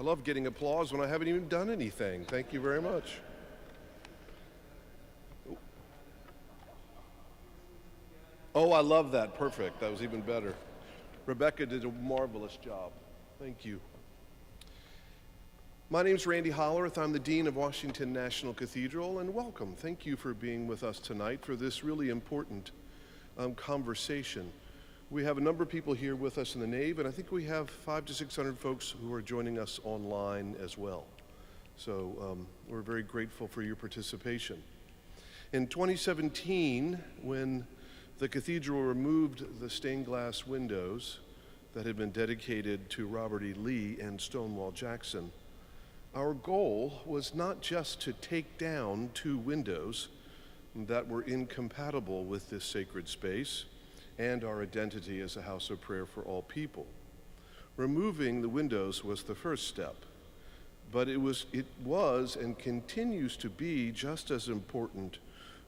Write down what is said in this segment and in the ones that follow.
I love getting applause when I haven't even done anything. Thank you very much. Oh, I love that. Perfect. That was even better. Rebecca did a marvelous job. Thank you. My name's Randy Hollerith. I'm the Dean of Washington National Cathedral, and welcome. Thank you for being with us tonight for this really important conversation. We have a number of people here with us in the nave, and I think we have 500 to 600 folks who are joining us online as well. So we're very grateful for your participation. In 2017, when the cathedral removed the stained glass windows that had been dedicated to Robert E. Lee and Stonewall Jackson, our goal was not just to take down 2 windows that were incompatible with this sacred space and our identity as a house of prayer for all people. Removing the windows was the first step, but it was and continues to be just as important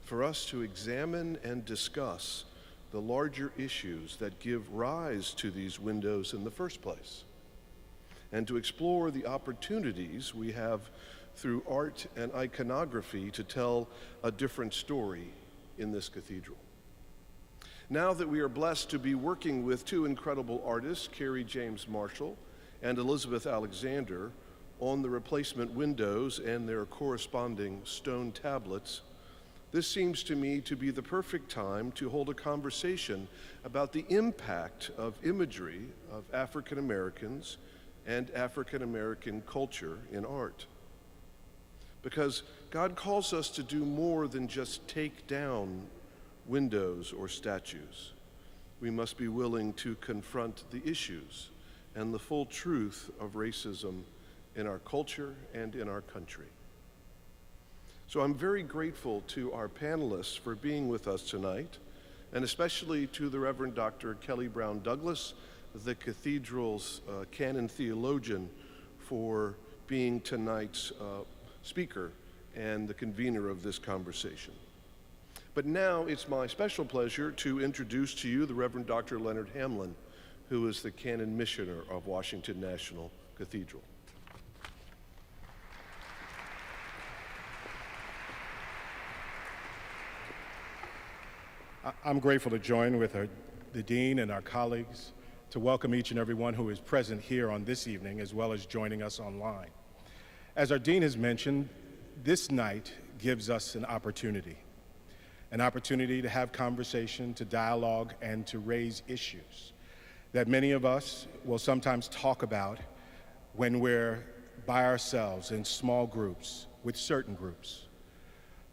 for us to examine and discuss the larger issues that give rise to these windows in the first place, and to explore the opportunities we have through art and iconography to tell a different story in this cathedral. Now that we are blessed to be working with 2 incredible artists, Carrie James Marshall and Elizabeth Alexander, on the replacement windows and their corresponding stone tablets, this seems to me to be the perfect time to hold a conversation about the impact of imagery of African Americans and African American culture in art. Because God calls us to do more than just take down windows or statues. We must be willing to confront the issues and the full truth of racism in our culture and in our country. So I'm very grateful to our panelists for being with us tonight, and especially to the Reverend Dr. Kelly Brown Douglas, the Cathedral's Canon Theologian, for being tonight's speaker and the convener of this conversation. But now it's my special pleasure to introduce to you the Reverend Dr. Leonard Hamlin, who is the Canon Missioner of Washington National Cathedral. I'm grateful to join with the Dean and our colleagues to welcome each and every one who is present here on this evening, as well as joining us online. As our Dean has mentioned, this night gives us an opportunity to have conversation, to dialogue, and to raise issues that many of us will sometimes talk about when we're by ourselves in small groups with certain groups.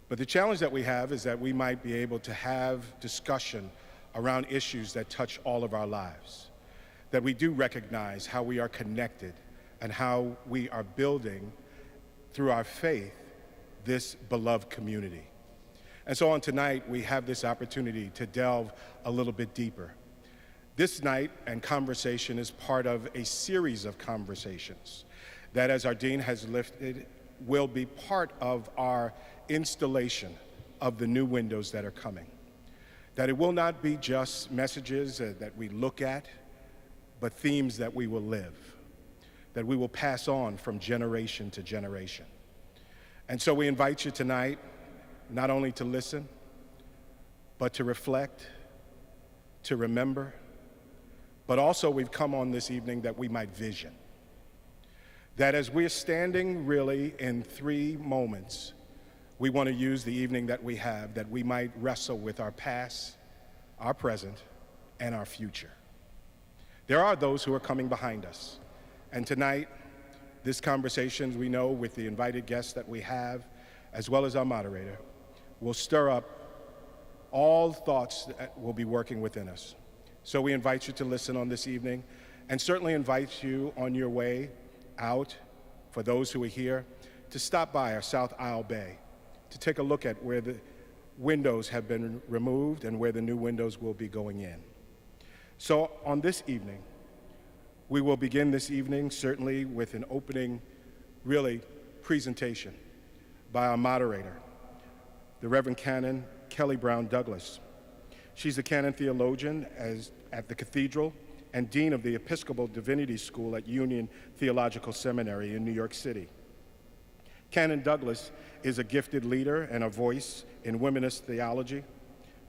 But the challenge that we have is that we might be able to have discussion around issues that touch all of our lives, that we do recognize how we are connected and how we are building through our faith this beloved community. And so on tonight, we have this opportunity to delve a little bit deeper. This night and conversation is part of a series of conversations that, as our Dean has lifted, will be part of our installation of the new windows that are coming. That it will not be just messages that we look at, but themes that we will live, that we will pass on from generation to generation. And so we invite you tonight not only to listen, but to reflect, to remember, but also we've come on this evening that we might vision. That as we're standing really in 3 moments, we want to use the evening that we have, that we might wrestle with our past, our present, and our future. There are those who are coming behind us. And tonight, this conversation, we know, with the invited guests that we have, as well as our moderator, will stir up all thoughts that will be working within us. So we invite you to listen on this evening, and certainly invite you on your way out, for those who are here, to stop by our South Aisle Bay, to take a look at where the windows have been removed and where the new windows will be going in. So on this evening, we will begin this evening certainly with an opening, really, presentation by our moderator, the Reverend Canon Kelly Brown Douglas. She's a Canon Theologian at the Cathedral and Dean of the Episcopal Divinity School at Union Theological Seminary in New York City. Canon Douglas is a gifted leader and a voice in womanist theology,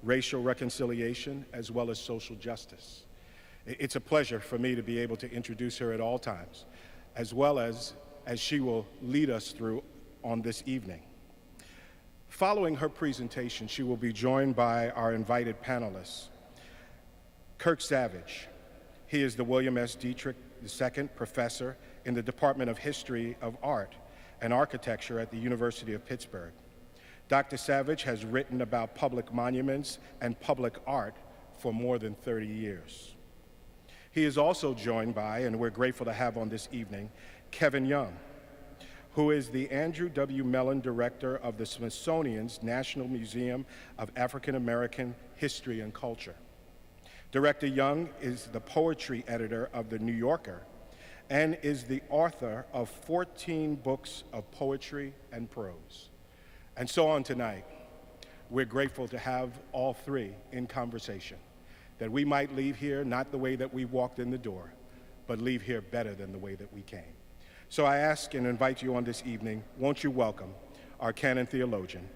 racial reconciliation, as well as social justice. It's a pleasure for me to be able to introduce her at all times, as well as she will lead us through on this evening. Following her presentation, she will be joined by our invited panelists. Kirk Savage. He is the William S. Dietrich II Professor in the Department of History of Art and Architecture at the University of Pittsburgh. Dr. Savage has written about public monuments and public art for more than 30 years. He is also joined by, and we're grateful to have on this evening, Kevin Young, who is the Andrew W. Mellon Director of the Smithsonian's National Museum of African American History and Culture. Director Young is the poetry editor of The New Yorker and is the author of 14 books of poetry and prose. And so on tonight, we're grateful to have all three in conversation, that we might leave here not the way that we walked in the door, but leave here better than the way that we came. So I ask and invite you on this evening, won't you welcome our Canon Theologian,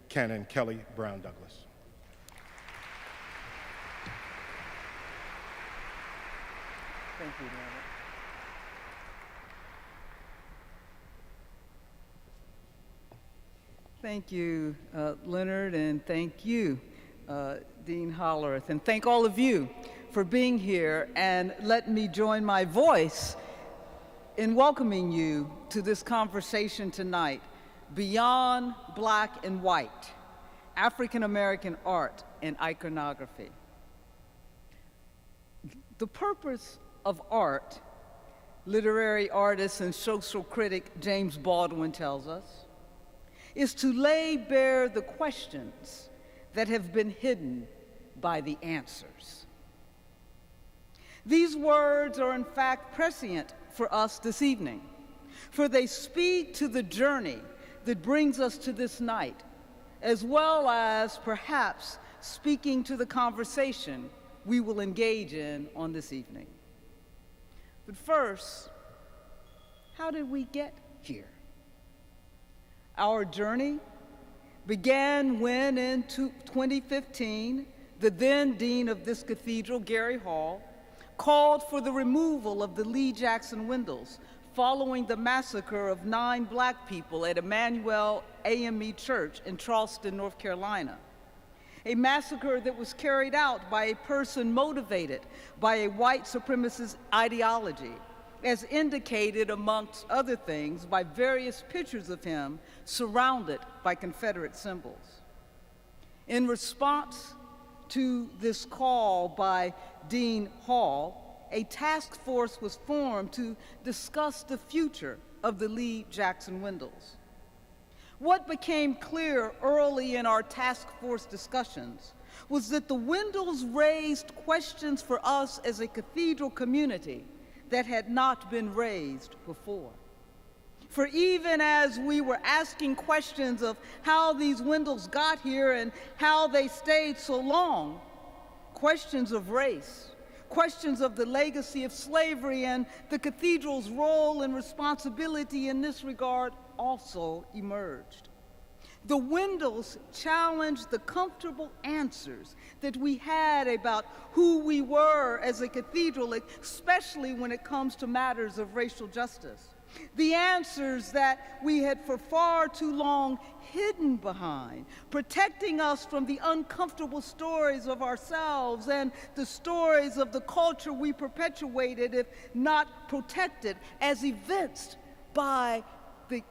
Canon Kelly Brown Douglas. Thank you, Leonard. Thank you, Leonard, and thank you, Dean Hollerith, and thank all of you for being here, and let me join my voice in welcoming you to this conversation tonight, Beyond Black and White, African American Art and Iconography. The purpose of art, literary artist and social critic James Baldwin tells us, is to lay bare the questions that have been hidden by the answers. These words are in fact prescient for us this evening, for they speak to the journey that brings us to this night, as well as perhaps speaking to the conversation we will engage in on this evening. But first, how did we get here? Our journey began when, in 2015, the then dean of this cathedral, Gary Hall, called for the removal of the Lee Jackson windows following the massacre of 9 Black people at Emmanuel AME Church in Charleston, North Carolina. A massacre that was carried out by a person motivated by a white supremacist ideology, as indicated, amongst other things, by various pictures of him surrounded by Confederate symbols. In response to this call by Dean Hall, a task force was formed to discuss the future of the Lee Jackson windows. What became clear early in our task force discussions was that the windows raised questions for us as a cathedral community that had not been raised before. For even as we were asking questions of how these windows got here and how they stayed so long, questions of race, questions of the legacy of slavery and the cathedral's role and responsibility in this regard also emerged. The windows challenged the comfortable answers that we had about who we were as a cathedral, especially when it comes to matters of racial justice. The answers that we had for far too long hidden behind, protecting us from the uncomfortable stories of ourselves and the stories of the culture we perpetuated, if not protected, as evinced by the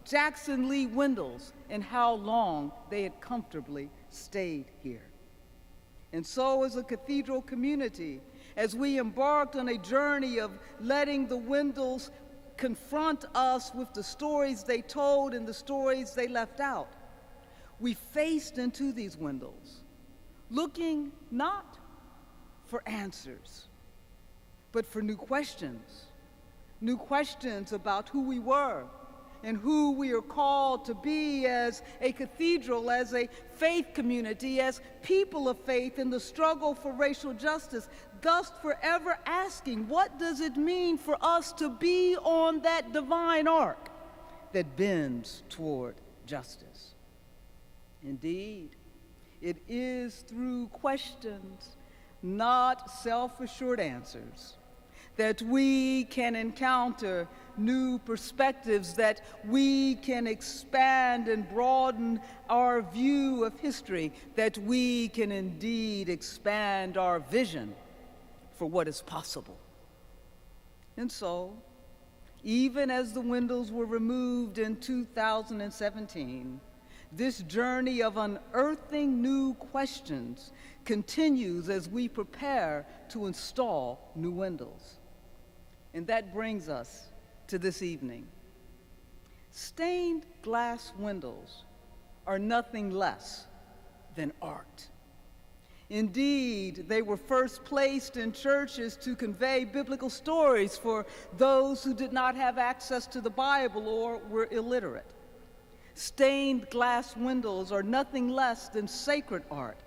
Jackson Lee windows and how long they had comfortably stayed here. And so, as a cathedral community, as we embarked on a journey of letting the windows confront us with the stories they told and the stories they left out, we faced into these windows, looking not for answers, but for new questions about who we were, and who we are called to be as a cathedral, as a faith community, as people of faith in the struggle for racial justice, thus forever asking, what does it mean for us to be on that divine arc that bends toward justice? Indeed, it is through questions, not self-assured answers, that we can encounter new perspectives, that we can expand and broaden our view of history, that we can indeed expand our vision for what is possible. And so, even as the windows were removed in 2017, this journey of unearthing new questions continues as we prepare to install new windows. And that brings us to this evening. Stained glass windows are nothing less than art. Indeed, they were first placed in churches to convey biblical stories for those who did not have access to the Bible or were illiterate. Stained glass windows are nothing less than sacred art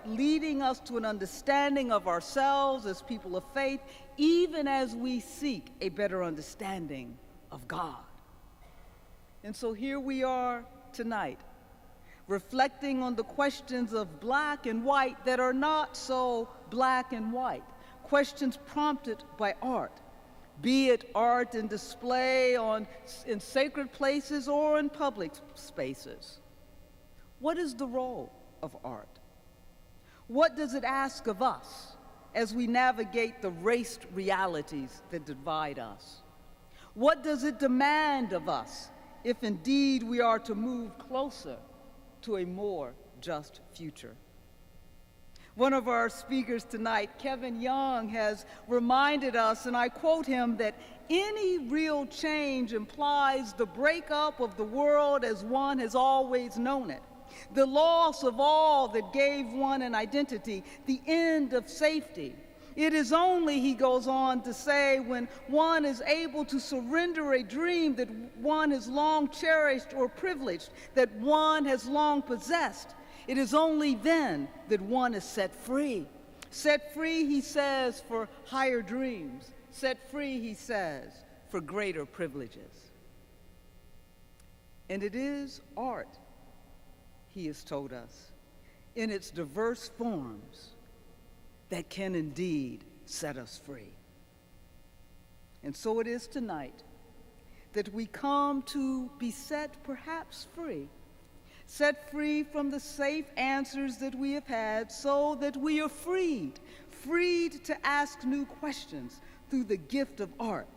leading us to an understanding of ourselves as people of faith, even as we seek a better understanding of God. And so here we are tonight, reflecting on the questions of black and white that are not so black and white, questions prompted by art, be it art in display in sacred places or in public spaces. What is the role of art? What does it ask of us as we navigate the raced realities that divide us? What does it demand of us if indeed we are to move closer to a more just future? One of our speakers tonight, Kevin Young, has reminded us, and I quote him, that any real change implies the breakup of the world as one has always known it, the loss of all that gave one an identity, the end of safety. It is only, he goes on to say, when one is able to surrender a dream that one has long cherished or privileged, that one has long possessed, it is only then that one is set free. Set free, he says, for higher dreams. Set free, he says, for greater privileges. And it is art, he has told us, in its diverse forms that can indeed set us free. And so it is tonight that we come to be set perhaps free, set free from the safe answers that we have had, so that we are freed to ask new questions through the gift of art,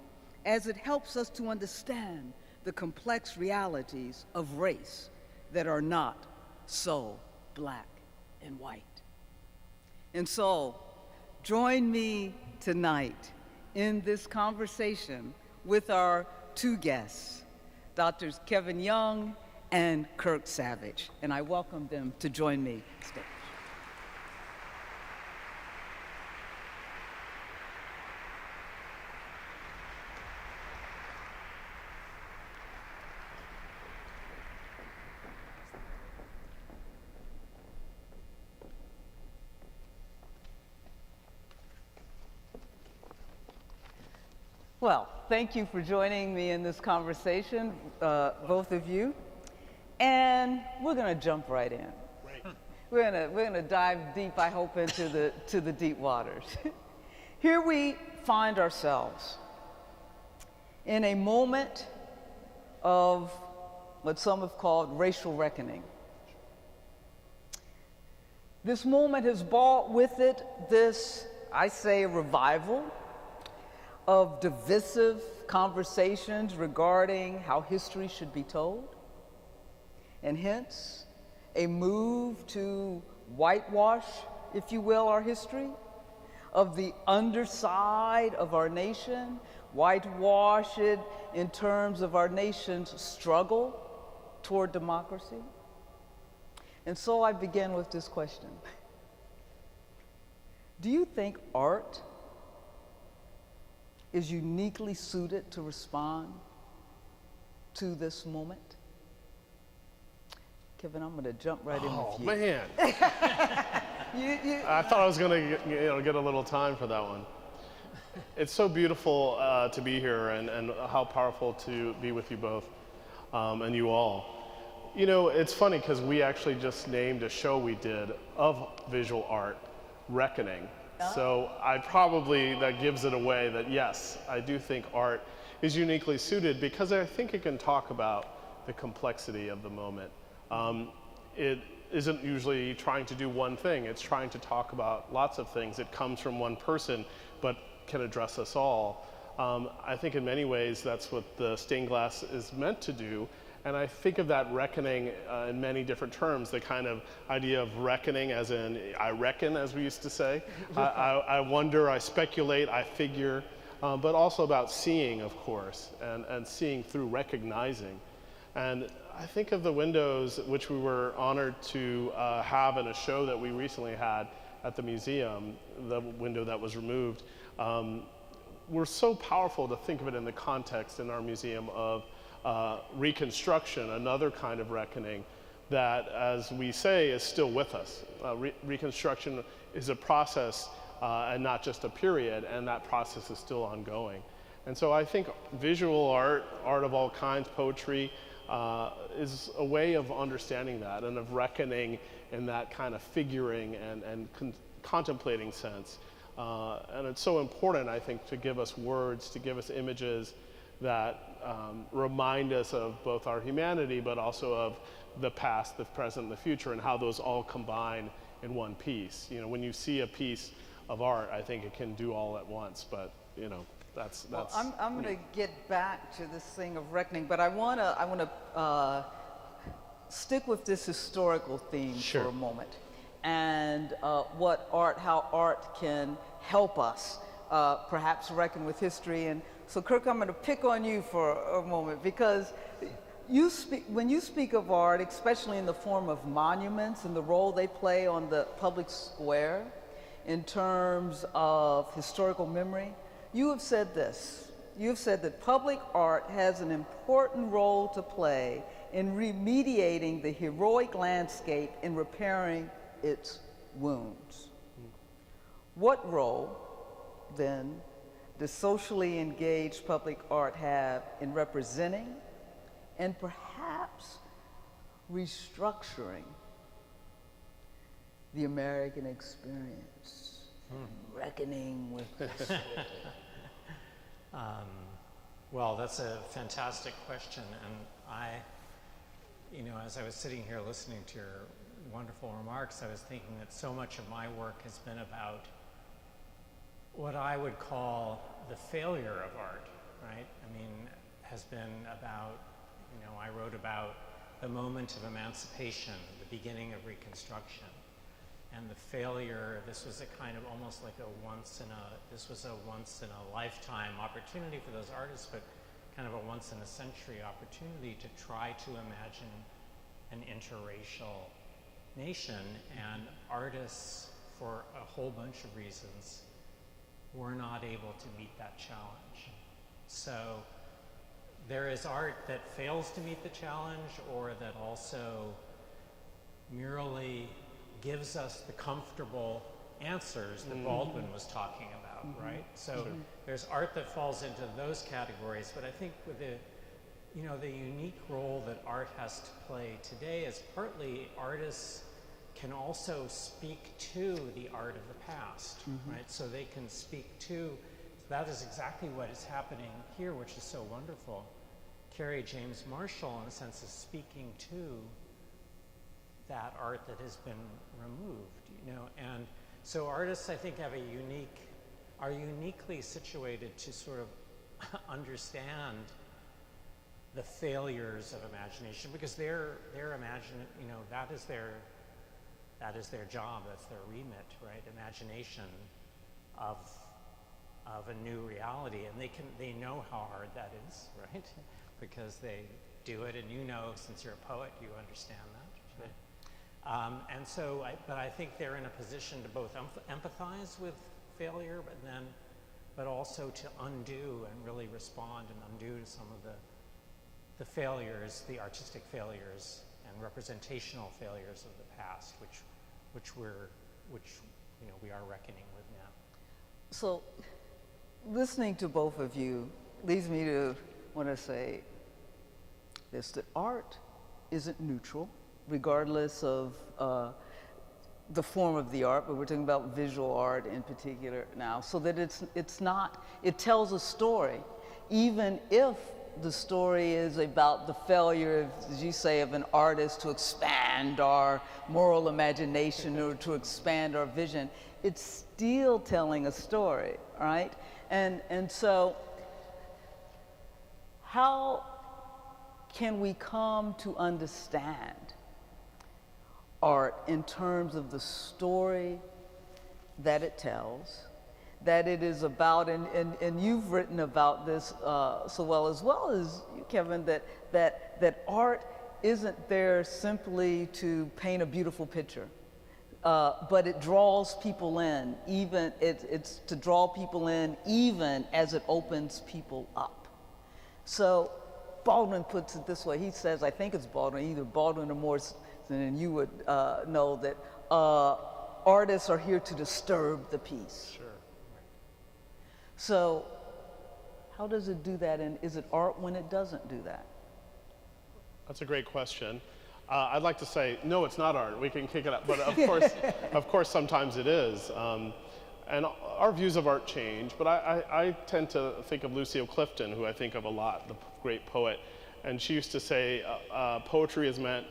as it helps us to understand the complex realities of race that are not so black and white. And so, join me tonight in this conversation with our two guests, Drs. Kevin Young and Kirk Savage, and I welcome them to join me on stage. Well, thank you for joining me in this conversation, both of you. And we're going to jump right in. Right. We're going to dive deep, I hope, into the deep waters. Here we find ourselves in a moment of what some have called racial reckoning. This moment has brought with it this, I say, revival of divisive conversations regarding how history should be told, and hence a move to whitewash, if you will, our history, of the underside of our nation, whitewash it in terms of our nation's struggle toward democracy. And so I begin with this question. Do you think art is uniquely suited to respond to this moment? Kevin, I'm going to jump right in with you. Man. I thought I was going to get a little time for that one. It's so beautiful to be here, and how powerful to be with you both and you all. You know, it's funny because we actually just named a show we did of visual art, Reckoning. So that gives it away that yes, I do think art is uniquely suited because I think it can talk about the complexity of the moment. It isn't usually trying to do one thing, it's trying to talk about lots of things. It comes from one person, but can address us all. I think in many ways that's what the stained glass is meant to do. And I think of that reckoning in many different terms, the kind of idea of reckoning as in, I reckon, as we used to say. I wonder, I speculate, I figure, but also about seeing, of course, and seeing through recognizing. And I think of the windows, which we were honored to have in a show that we recently had at the museum, the window that was removed. Were so powerful to think of it in the context in our museum of Reconstruction, another kind of reckoning that, as we say, is still with us. Reconstruction is a process and not just a period, and that process is still ongoing. And so I think visual art, art of all kinds, poetry, is a way of understanding that and of reckoning in that kind of figuring and contemplating sense. And it's so important, I think, to give us words, to give us images that remind us of both our humanity, but also of the past, the present, and the future, and how those all combine in one piece. You know, when you see a piece of art, I think it can do all at once, but, you know, that's well, I'm going to get back to this thing of reckoning, but I want to stick with this historical theme for a moment, and how art can help us perhaps reckon with history. And so, Kirk, I'm going to pick on you for a moment, because when you speak of art, especially in the form of monuments and the role they play on the public square in terms of historical memory, you have said this. You have said that public art has an important role to play in remediating the heroic landscape and repairing its wounds. What role, then, does socially engaged public art have in representing and perhaps restructuring the American experience, reckoning with this? Well, that's a fantastic question, and as I was sitting here listening to your wonderful remarks, I was thinking that so much of my work has been about what I would call the failure of art, right? I mean, has been about, I wrote about the moment of emancipation, the beginning of Reconstruction, and the failure. This was a kind of almost like a once in a lifetime opportunity for those artists, but kind of a once in a century opportunity to try to imagine an interracial nation, and artists, for a whole bunch of reasons, were not able to meet that challenge. So there is art that fails to meet the challenge, or that also merely gives us the comfortable answers that Baldwin was talking about, right? So there's art that falls into those categories, but I think with the unique role that art has to play today is partly artists can also speak to the art of the past, right? So they can speak to, that is exactly what is happening here, which is so wonderful. Carrie James Marshall, in a sense, is speaking to that art that has been removed, and so artists, I think, are uniquely situated to sort of understand the failures of imagination, because their that is their job, that's their remit, right? Imagination of a new reality, and they know how hard that is, right? Because they do it, and since you're a poet, you understand that, right? But I think they're in a position to both empathize with failure, but also to undo and really respond and undo to some of the failures, the artistic failures and representational failures of the past, which we are reckoning with now. So, listening to both of you leads me to want to say this, that art isn't neutral, regardless of the form of the art, but we're talking about visual art in particular now, so that it's not, it tells a story, even if the story is about the failure, as you say, of an artist to expand our moral imagination or to expand our vision. It's still telling a story, right? And so how can we come to understand art in terms of the story that it tells, that it is about, and you've written about this so well as you, Kevin, that art isn't there simply to paint a beautiful picture, but it draws people in, it's to draw people in even as it opens people up. So Baldwin puts it this way, he says, I think it's Baldwin, either Baldwin or Morrison, and you would know that artists are here to disturb the peace. Sure. So how does it do that, and is it art when it doesn't do that? That's a great question. I'd like to say, no, it's not art. We can kick it up, but of course, sometimes it is. And our views of art change, but I tend to think of Lucille Clifton, who I think of a lot, the great poet, and she used to say, poetry is meant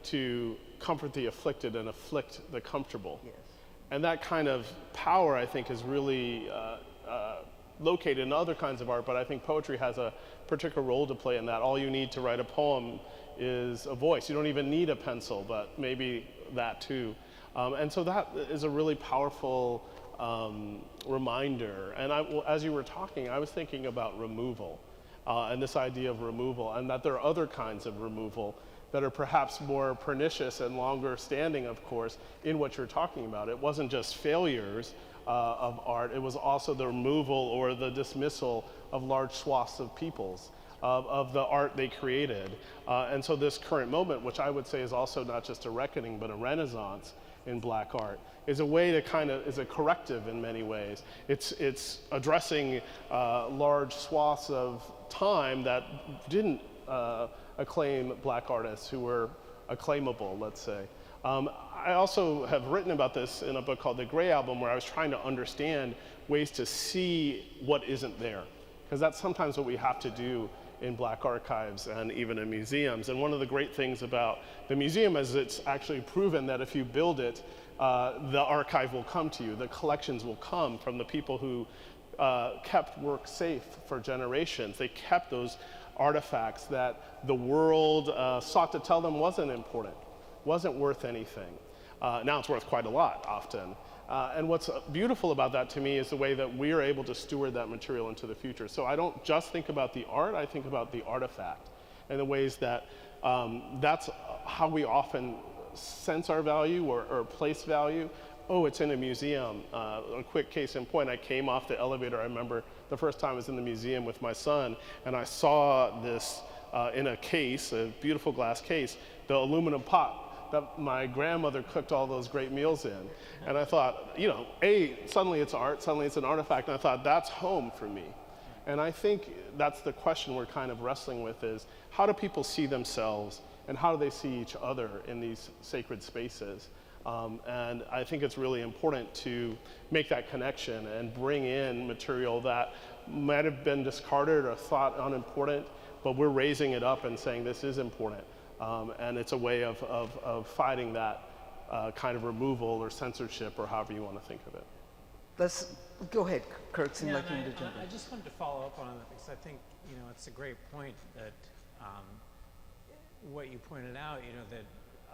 to comfort the afflicted and afflict the comfortable. Yes. And that kind of power, I think, is really located in other kinds of art, but I think poetry has a particular role to play in that. All you need to write a poem is a voice. You don't even need a pencil, but maybe that too. And so that is a really powerful reminder. And as you were talking, I was thinking about removal and this idea of removal, and that there are other kinds of removal that are perhaps more pernicious and longer standing, of course, in what you're talking about. It wasn't just failures of art, it was also the removal or the dismissal of large swaths of peoples, of the art they created. And so this current moment, which I would say is also not just a reckoning, but a renaissance in Black art, is a way to is a corrective in many ways. It's addressing large swaths of time that didn't acclaim Black artists who were acclaimable, let's say. I also have written about this in a book called The Gray Album, where I was trying to understand ways to see what isn't there, because that's sometimes what we have to do in Black archives and even in museums. And one of the great things about the museum is it's actually proven that if you build it, the archive will come to you, the collections will come from the people who kept work safe for generations. They kept those artifacts that the world sought to tell them wasn't important, wasn't worth anything. Now it's worth quite a lot, often. And what's beautiful about that to me is the way that we are able to steward that material into the future. So I don't just think about the art, I think about the artifact and the ways that that's how we often sense our value or place value. Oh, it's in a museum. A quick case in point, I came off the elevator, I remember the first time I was in the museum with my son, and I saw this in a case, a beautiful glass case, the aluminum pot that my grandmother cooked all those great meals in. And I thought, you know, suddenly it's art, suddenly it's an artifact, and I thought, that's home for me. And I think that's the question we're kind of wrestling with, is how do people see themselves and how do they see each other in these sacred spaces? And I think it's really important to make that connection and bring in material that might have been discarded or thought unimportant, but we're raising it up and saying this is important. And it's a way of fighting that kind of removal or censorship, or however you want to think of it. Let's go ahead, Kurt. Seemed Yeah, like you and wanted to jump in. I just wanted to follow up on it because I think, you know, it's a great point that what you pointed out, you know, that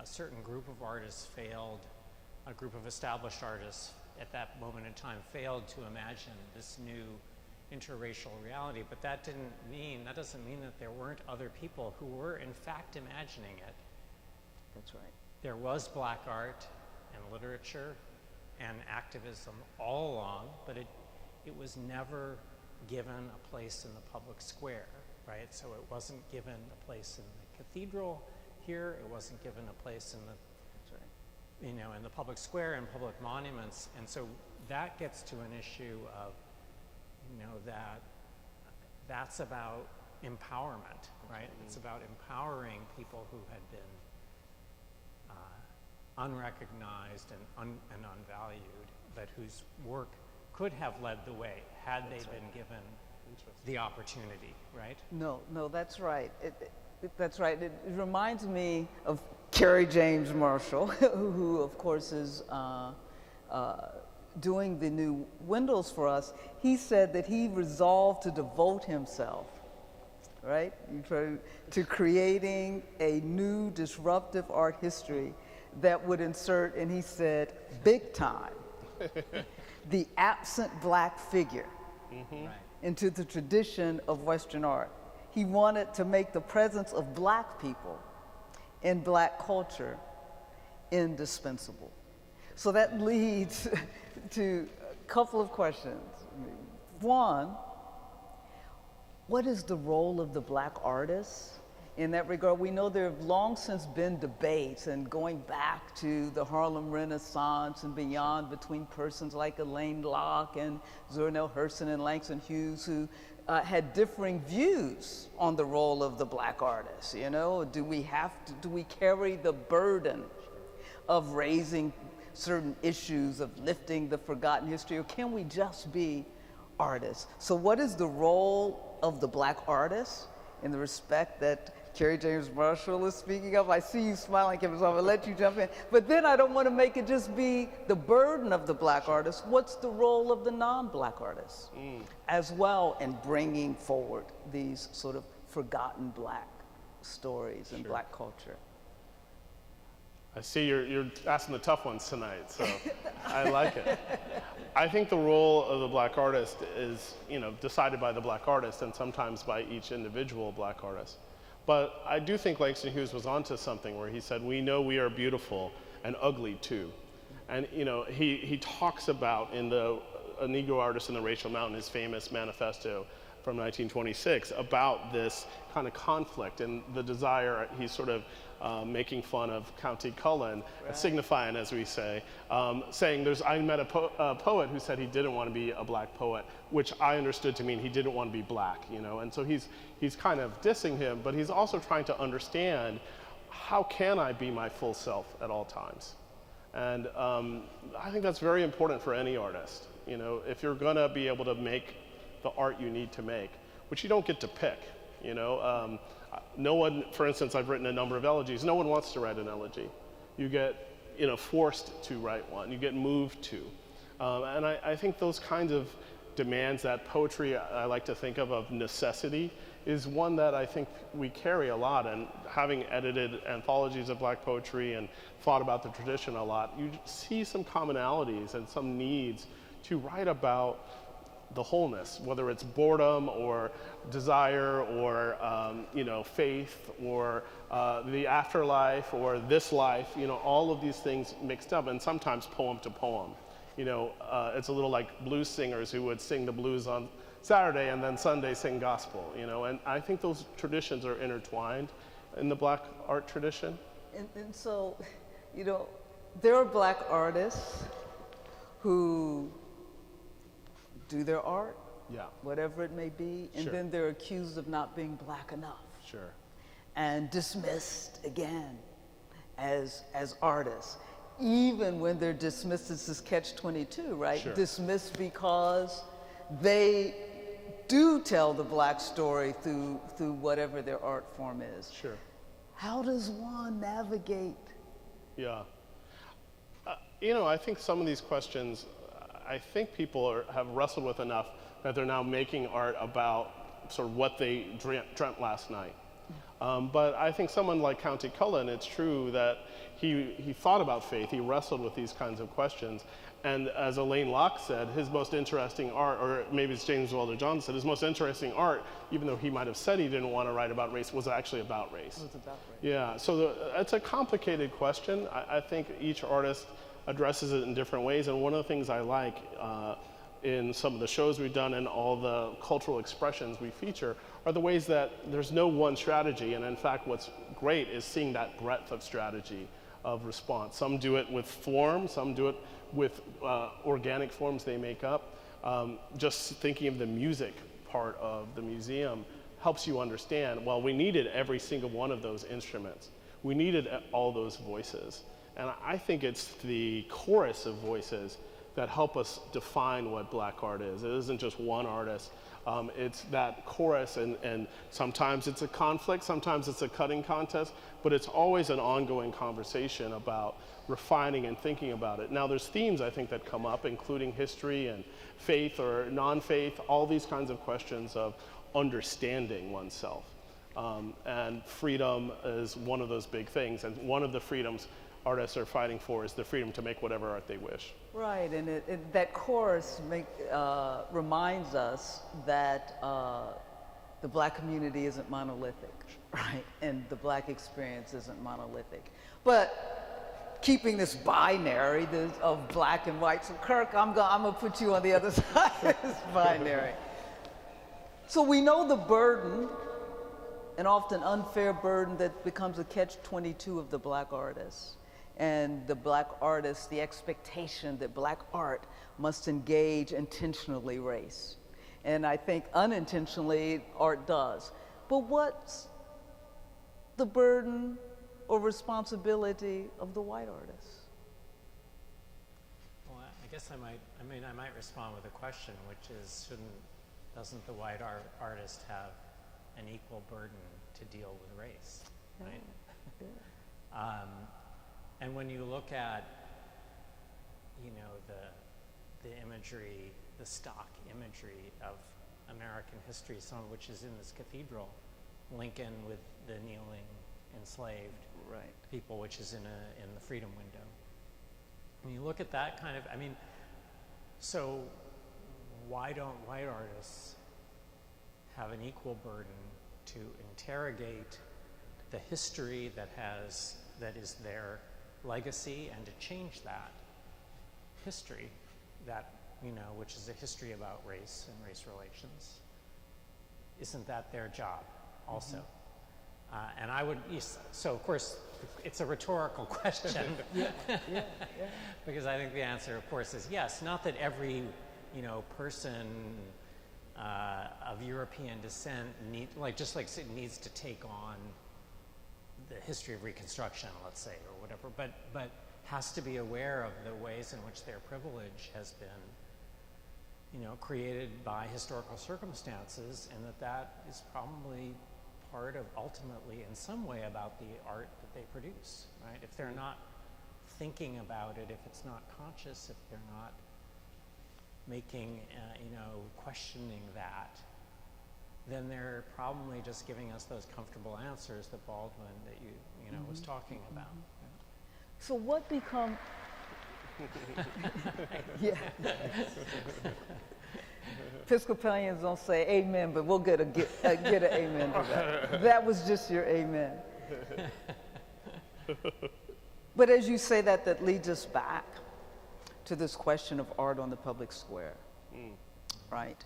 a certain group of artists failed, a group of established artists at that moment in time failed to imagine this new interracial reality, but that doesn't mean that there weren't other people who were in fact imagining it. That's right. There was Black art and literature and activism all along, but it was never given a place in the public square, right? So it wasn't given a place in the cathedral here, it wasn't given a place in the, you know, in the public square and public monuments. And so that gets to an issue of, you know, that's about empowerment, right? It's about empowering people who had been unrecognized and unvalued, but whose work could have led the way had they been given the opportunity, right? No, that's right. That's right. It reminds me of Kerry James Marshall, who of course is doing the new windows for us. He said that he resolved to devote himself, right, to creating a new disruptive art history that would insert, and he said, big time, the absent black figure into the tradition of Western art. He wanted to make the presence of black people in black culture indispensable. So that leads to a couple of questions. One, what is the role of the black artist in that regard? We know there have long since been debates, and going back to the Harlem Renaissance and beyond, between persons like Elaine Locke and Zora Hurston and Langston Hughes, who had differing views on the role of the black artist. You know, do we carry the burden of raising certain issues, of lifting the forgotten history, or can we just be artists? So what is the role of the black artist in the respect that Kerry James Marshall is speaking of? I see you smiling, Kevin, so I'll let you jump in. But then I don't want to make it just be the burden of the black artist. What's the role of the non-black artists as well in bringing forward these sort of forgotten black stories and black culture? I see you're asking the tough ones tonight, so I like it. I think the role of the black artist is, you know, decided by the black artist and sometimes by each individual black artist. But I do think Langston Hughes was onto something where he said, we know we are beautiful and ugly too. And, you know, he talks about in the A Negro Artist in the Racial Mountain, his famous manifesto from 1926, about this kind of conflict and the desire. He's sort of making fun of County Cullen, signifying, as we say, saying I met a poet who said he didn't want to be a black poet, which I understood to mean he didn't want to be black, you know, and so he's kind of dissing him, but he's also trying to understand, how can I be my full self at all times? And I think that's very important for any artist. You know, if you're gonna be able to make the art you need to make, which you don't get to pick, you know. No one, for instance, I've written a number of elegies. No one wants to write an elegy. You get, you know, forced to write one. You get moved to. And I think those kinds of demands, that poetry I like to think of necessity, is one that I think we carry a lot. And having edited anthologies of black poetry and thought about the tradition a lot, you see some commonalities and some needs to write about the wholeness, whether it's boredom or desire or you know, faith or the afterlife or this life, you know, all of these things mixed up, and sometimes poem to poem. You know, it's a little like blues singers who would sing the blues on Saturday and then Sunday sing gospel, you know, and I think those traditions are intertwined in the black art tradition. And so, you know, there are black artists who do their art, whatever it may be, and then they're accused of not being black enough. And dismissed again as artists, even when they're dismissed. This is catch-22, right? Dismissed because they do tell the black story through whatever their art form is. How does one navigate? You know, I think some of these questions, I think people have wrestled with enough that they're now making art about sort of what they dreamt last night. But I think someone like County Cullen, it's true that he thought about faith, he wrestled with these kinds of questions, and as Elaine Locke said, his most interesting art, or maybe it's James Wilder Johnson said, his most interesting art, even though he might have said he didn't want to write about race, was actually about race. It was about race. Yeah, so it's a complicated question. I think each artist addresses it in different ways, and one of the things I like in some of the shows we've done and all the cultural expressions we feature are the ways that there's no one strategy. And in fact, what's great is seeing that breadth of strategy of response. Some do it with form, some do it with organic forms they make up. Just thinking of the music part of the museum helps you understand, well, we needed every single one of those instruments. We needed all those voices. And I think it's the chorus of voices that help us define what Black art is. It isn't just one artist. It's that chorus, and sometimes it's a conflict, sometimes it's a cutting contest, but it's always an ongoing conversation about refining and thinking about it. Now there's themes I think that come up, including history and faith or non-faith, all these kinds of questions of understanding oneself. And freedom is one of those big things, and one of the freedoms artists are fighting for is the freedom to make whatever art they wish. Right, and that chorus reminds us that the Black community isn't monolithic, right? And the Black experience isn't monolithic. But keeping this binary of black and white, so Kirk, I'm gonna put you on the other side of this binary. So we know the burden, an often unfair burden that becomes a catch-22 of the Black artist. And the Black artist, the expectation that Black art must engage intentionally race. And I think unintentionally art does. But what's the burden or responsibility of the white artist? Well, I guess I might respond with a question, which is, doesn't the white artist have an equal burden to deal with race, right? Yeah. And when you look at, the imagery, the stock imagery of American history, some of which is in this cathedral, Lincoln with the kneeling enslaved people, which is in the Freedom Window. When you look at that kind of, so why don't white artists have an equal burden to interrogate the history that is their legacy and to change that history, which is a history about race and race relations? Isn't that their job also? And I would, so of course, it's a rhetorical question. Because I think the answer, of course, is yes. Not that every, person of European descent needs to take on the history of Reconstruction, let's say, or whatever, but has to be aware of the ways in which their privilege has been, created by historical circumstances, and that is probably part of, ultimately, in some way, about the art that they produce, right? If they're not thinking about it, if it's not conscious, if they're not making, questioning that, then they're probably just giving us those comfortable answers that Baldwin, that you was talking about. So what become? Yeah. Episcopalians don't say amen, but we'll get an amen to that. That was just your amen. But as you say that leads us back to this question of art on the public square, right?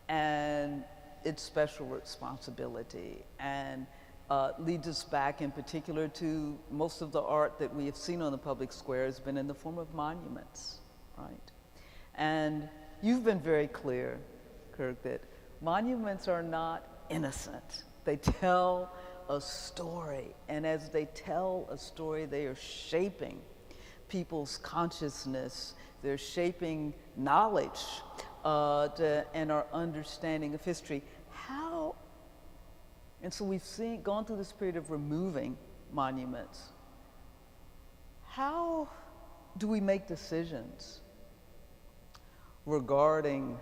And its special responsibility, and leads us back in particular to most of the art that we have seen on the public square has been in the form of monuments, right? And you've been very clear, Kirk, that monuments are not innocent. They tell a story, and as they tell a story, they are shaping people's consciousness, they're shaping knowledge and our understanding of history. And so we've gone through this period of removing monuments. How do we make decisions regarding,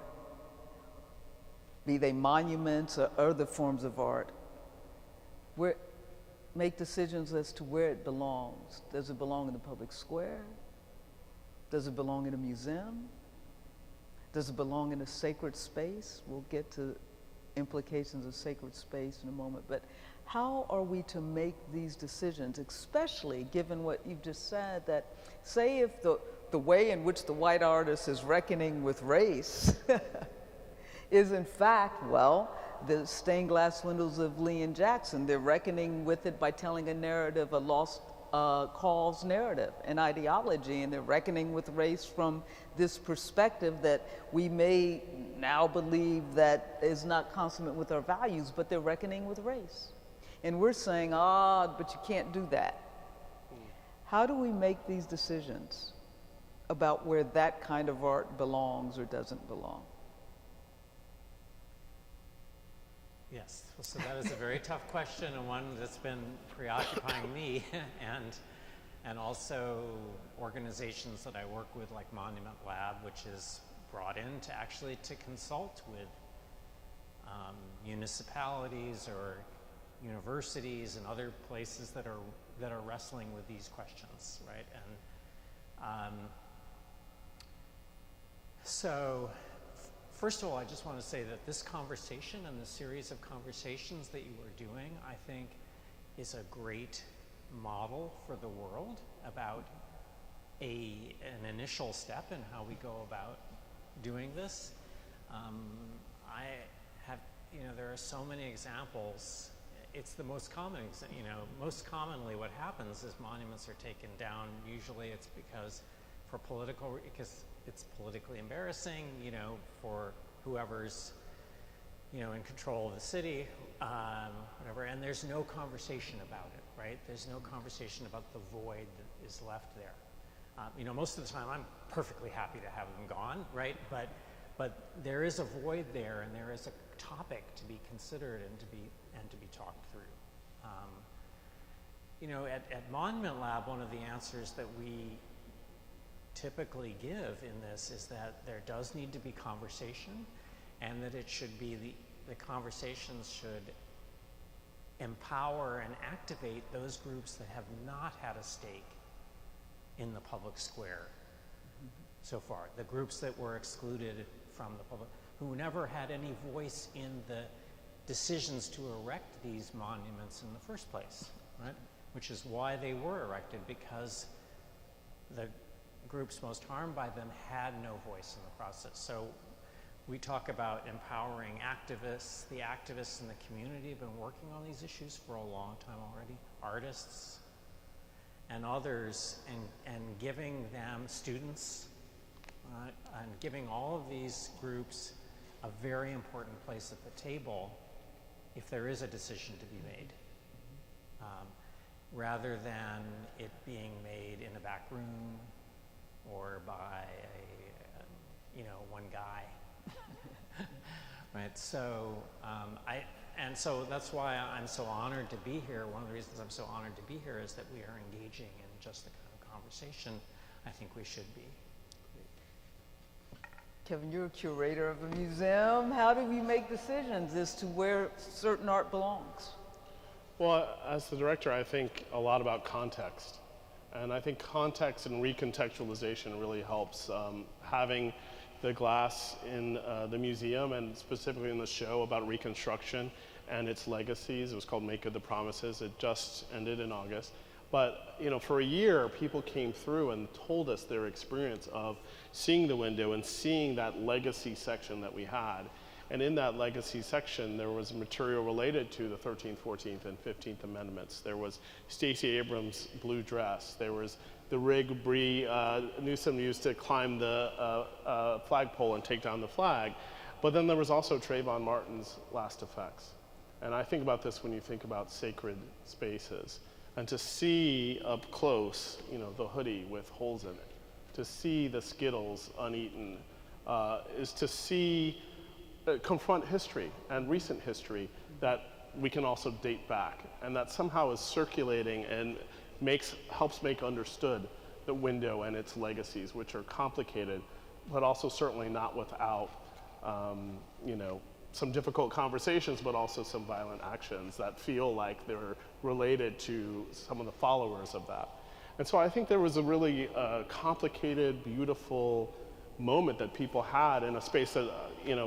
be they monuments or other forms of art, make decisions as to where it belongs? Does it belong in the public square? Does it belong in a museum? Does it belong in a sacred space? We'll get to implications of sacred space in a moment, but how are we to make these decisions, especially given what you've just said, that say if the the way in which the white artist is reckoning with race is in fact, well, the stained glass windows of Lee and Jackson. They're reckoning with it by telling a narrative, a lost cause narrative, an ideology, and they're reckoning with race from this perspective that we may now believe that is not consummate with our values, but they're reckoning with race. And we're saying, but you can't do that. How do we make these decisions about where that kind of art belongs or doesn't belong? Yes, so that is a very tough question, and one that's been preoccupying me and also organizations that I work with, like Monument Lab, which is brought in to actually to consult with municipalities or universities and other places that are wrestling with these questions, right? And so. First of all, I just want to say that this conversation and the series of conversations that you are doing, I think, is a great model for the world about an initial step in how we go about doing this. I have, there are so many examples. It's the most common, most commonly what happens is monuments are taken down. Usually it's because it's politically embarrassing, for whoever's, in control of the city, whatever, and there's no conversation about it, right? There's no conversation about the void that is left there. Most of the time I'm perfectly happy to have them gone, right? But there is a void there, and there is a topic to be considered and to be talked through. At Monument Lab, one of the answers that we typically give in this is that there does need to be conversation, and that it should be the conversations should empower and activate those groups that have not had a stake in the public square so far, the groups that were excluded from the public, who never had any voice in the decisions to erect these monuments in the first place, right? Which is why they were erected, because the groups most harmed by them had no voice in the process. So we talk about empowering activists. The activists in the community have been working on these issues for a long time already, artists and others, and giving them students, and giving all of these groups a very important place at the table if there is a decision to be made, rather than it being made in a back room or by one guy, right? So so that's why I'm so honored to be here. One of the reasons I'm so honored to be here is that we are engaging in just the kind of conversation I think we should be. Kevin, you're a curator of a museum. How do we make decisions as to where certain art belongs? Well, as the director, I think a lot about context. And I think context and recontextualization really helps. Having the glass in the museum, and specifically in the show about Reconstruction and its legacies. It was called Make Good the Promises. It just ended in August. But for a year, people came through and told us their experience of seeing the window and seeing that legacy section that we had. And in that legacy section, there was material related to the 13th, 14th, and 15th Amendments. There was Stacey Abrams' blue dress. There was the rig Bree Newsom used to climb the flagpole and take down the flag. But then there was also Trayvon Martin's last effects. And I think about this when you think about sacred spaces. And to see up close, the hoodie with holes in it, to see the Skittles uneaten, is to see, confront history and recent history that we can also date back, and that somehow is circulating and helps make understood the window and its legacies, which are complicated, but also certainly not without, some difficult conversations, but also some violent actions that feel like they're related to some of the followers of that. And so I think there was a really complicated, beautiful moment that people had in a space that,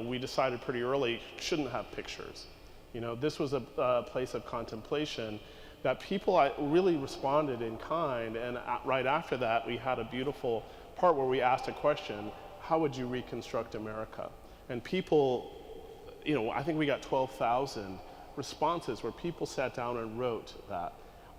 we decided pretty early shouldn't have pictures. This was a place of contemplation that people really responded in kind, and right after that, we had a beautiful part where we asked a question, how would you reconstruct America? And people, I think we got 12,000 responses where people sat down and wrote that.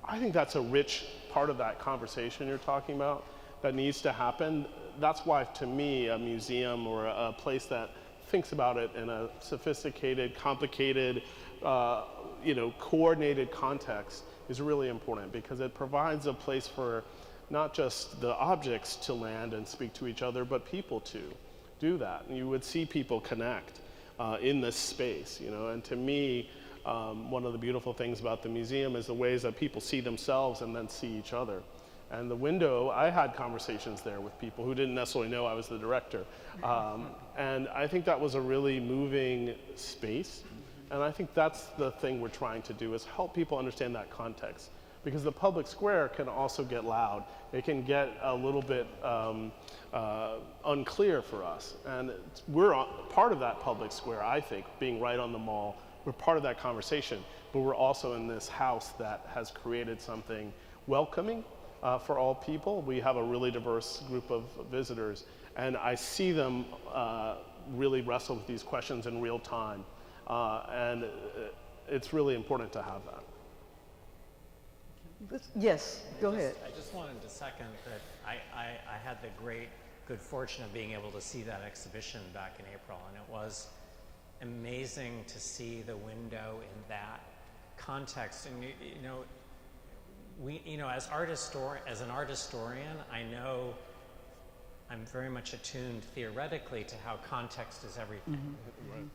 I think that's a rich part of that conversation you're talking about that needs to happen. That's why, to me, a museum or a place that thinks about it in a sophisticated, complicated, coordinated context is really important, because it provides a place for not just the objects to land and speak to each other, but people to do that. And you would see people connect in this space, and to me, one of the beautiful things about the museum is the ways that people see themselves and then see each other. And the window, I had conversations there with people who didn't necessarily know I was the director. And I think that was a really moving space. And I think that's the thing we're trying to do, is help people understand that context. Because the public square can also get loud. It can get a little bit unclear for us. And we're part of that public square, I think, being right on the mall. We're part of that conversation, but we're also in this house that has created something welcoming for all people. We have a really diverse group of visitors, and I see them really wrestle with these questions in real time. And it's really important to have that. Yes, go ahead. I just wanted to second that I had the good fortune of being able to see that exhibition back in April, and it was amazing to see the window in that context. And as an art historian, I know I'm very much attuned theoretically to how context is everything. Mm-hmm. Right.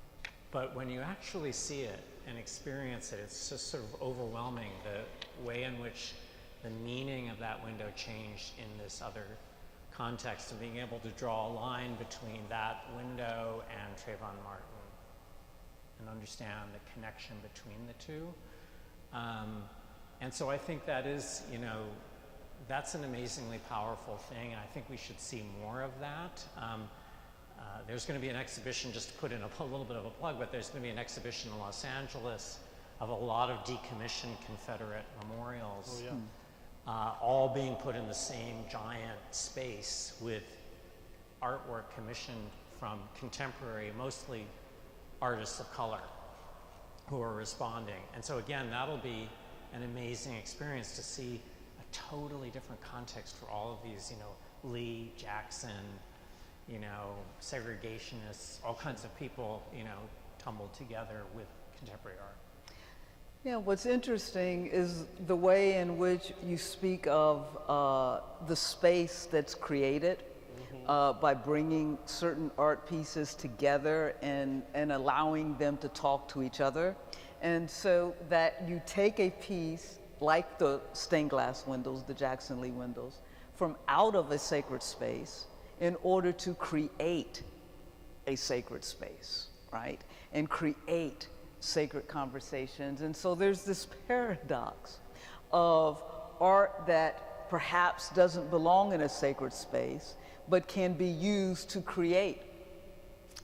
But when you actually see it and experience it, it's just sort of overwhelming, the way in which the meaning of that window changed in this other context, and being able to draw a line between that window and Trayvon Martin and understand the connection between the two. And so I think that is, that's an amazingly powerful thing, and I think we should see more of that. There's going to be an exhibition, just to put in a little bit of a plug, but there's going to be an exhibition in Los Angeles of a lot of decommissioned Confederate memorials, all being put in the same giant space with artwork commissioned from contemporary, mostly artists of color who are responding. And so again, that'll be an amazing experience to see a totally different context for all of these, Lee, Jackson, segregationists, all kinds of people, tumbled together with contemporary art. Yeah, what's interesting is the way in which you speak of the space that's created by bringing certain art pieces together and allowing them to talk to each other. And so that you take a piece like the stained glass windows, the Jackson Lee windows, from out of a sacred space in order to create a sacred space, right? And create sacred conversations. And so there's this paradox of art that perhaps doesn't belong in a sacred space, but can be used to create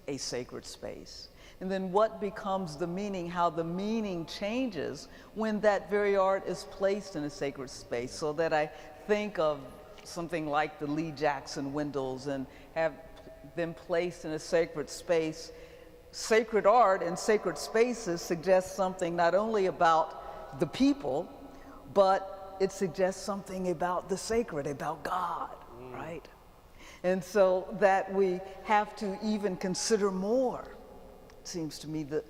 a sacred space. And then what becomes the meaning, how the meaning changes when that very art is placed in a sacred space. So that I think of something like the Lee Jackson windows and have them placed in a sacred space. Sacred art and sacred spaces suggest something not only about the people, but it suggests something about the sacred, about God, right? And so that we have to even consider more, it seems to me, the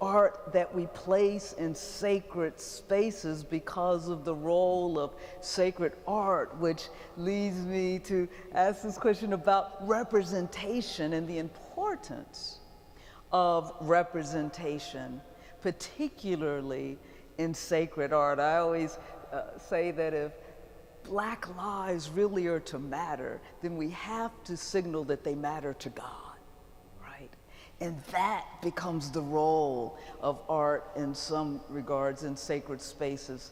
art that we place in sacred spaces because of the role of sacred art, which leads me to ask this question about representation and the importance of representation, particularly in sacred art. I always say that if Black lives really are to matter, then we have to signal that they matter to God, right? And that becomes the role of art in some regards in sacred spaces.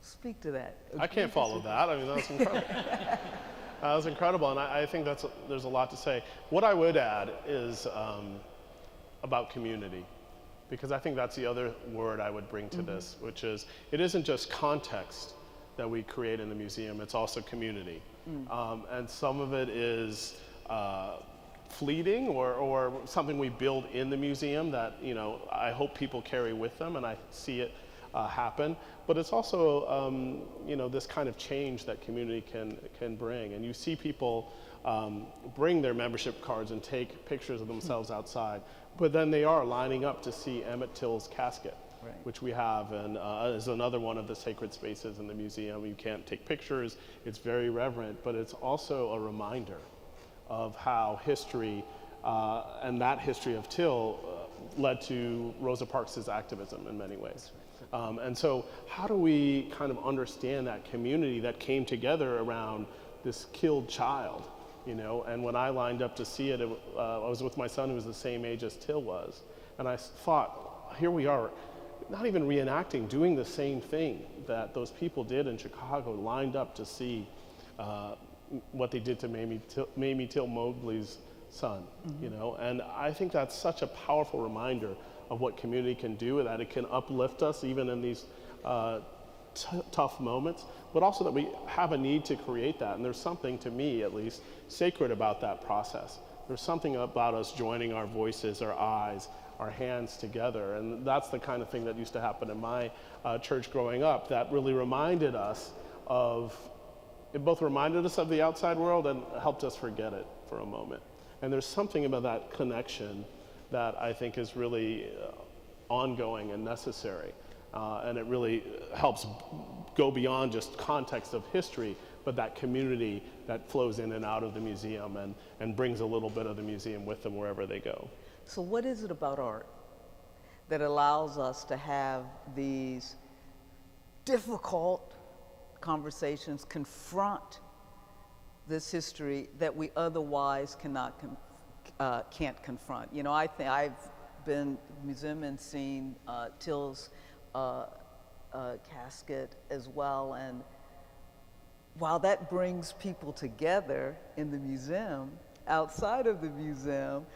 Speak to that. I can't follow that. I mean, that's incredible. That was incredible, and I think there's a lot to say. What I would add is about community, because I think that's the other word I would bring to this, which is it isn't just context that we create in the museum, it's also community. And some of it is fleeting or something we build in the museum that, you know, I hope people carry with them, and I see it happen. But it's also, you know, this kind of change that community can bring. And you see people bring their membership cards and take pictures of themselves outside, but then they are lining up to see Emmett Till's casket, Right. which we have, and is another one of the sacred spaces in the museum. You can't take pictures, it's very reverent, but it's also a reminder of how history, and that history of Till led to Rosa Parks' activism in many ways. And so how do we kind of understand that community that came together around this killed child, you know? And when I lined up to see it, I was with my son who was the same age as Till was. And I thought, here we are, not even reenacting, doing the same thing that those people did in Chicago, lined up to see what they did to Mamie Till Mowgli's son, you know? And I think that's such a powerful reminder of what community can do, that it can uplift us even in these tough moments, but also that we have a need to create that. And there's something, to me at least, sacred about that process. There's something about us joining our voices, our eyes, our hands together. And that's the kind of thing that used to happen in my church growing up, that really reminded us of, it both reminded us of the outside world and helped us forget it for a moment. And there's something about that connection that I think is really ongoing and necessary. And it really helps go beyond just context of history, but that community that flows in and out of the museum and brings a little bit of the museum with them wherever they go. So what is it about art that allows us to have these difficult conversations, confront this history that we otherwise can't confront? You know, I've been to the museum and seen Till's casket as well, and while that brings people together in the museum, outside of the museum,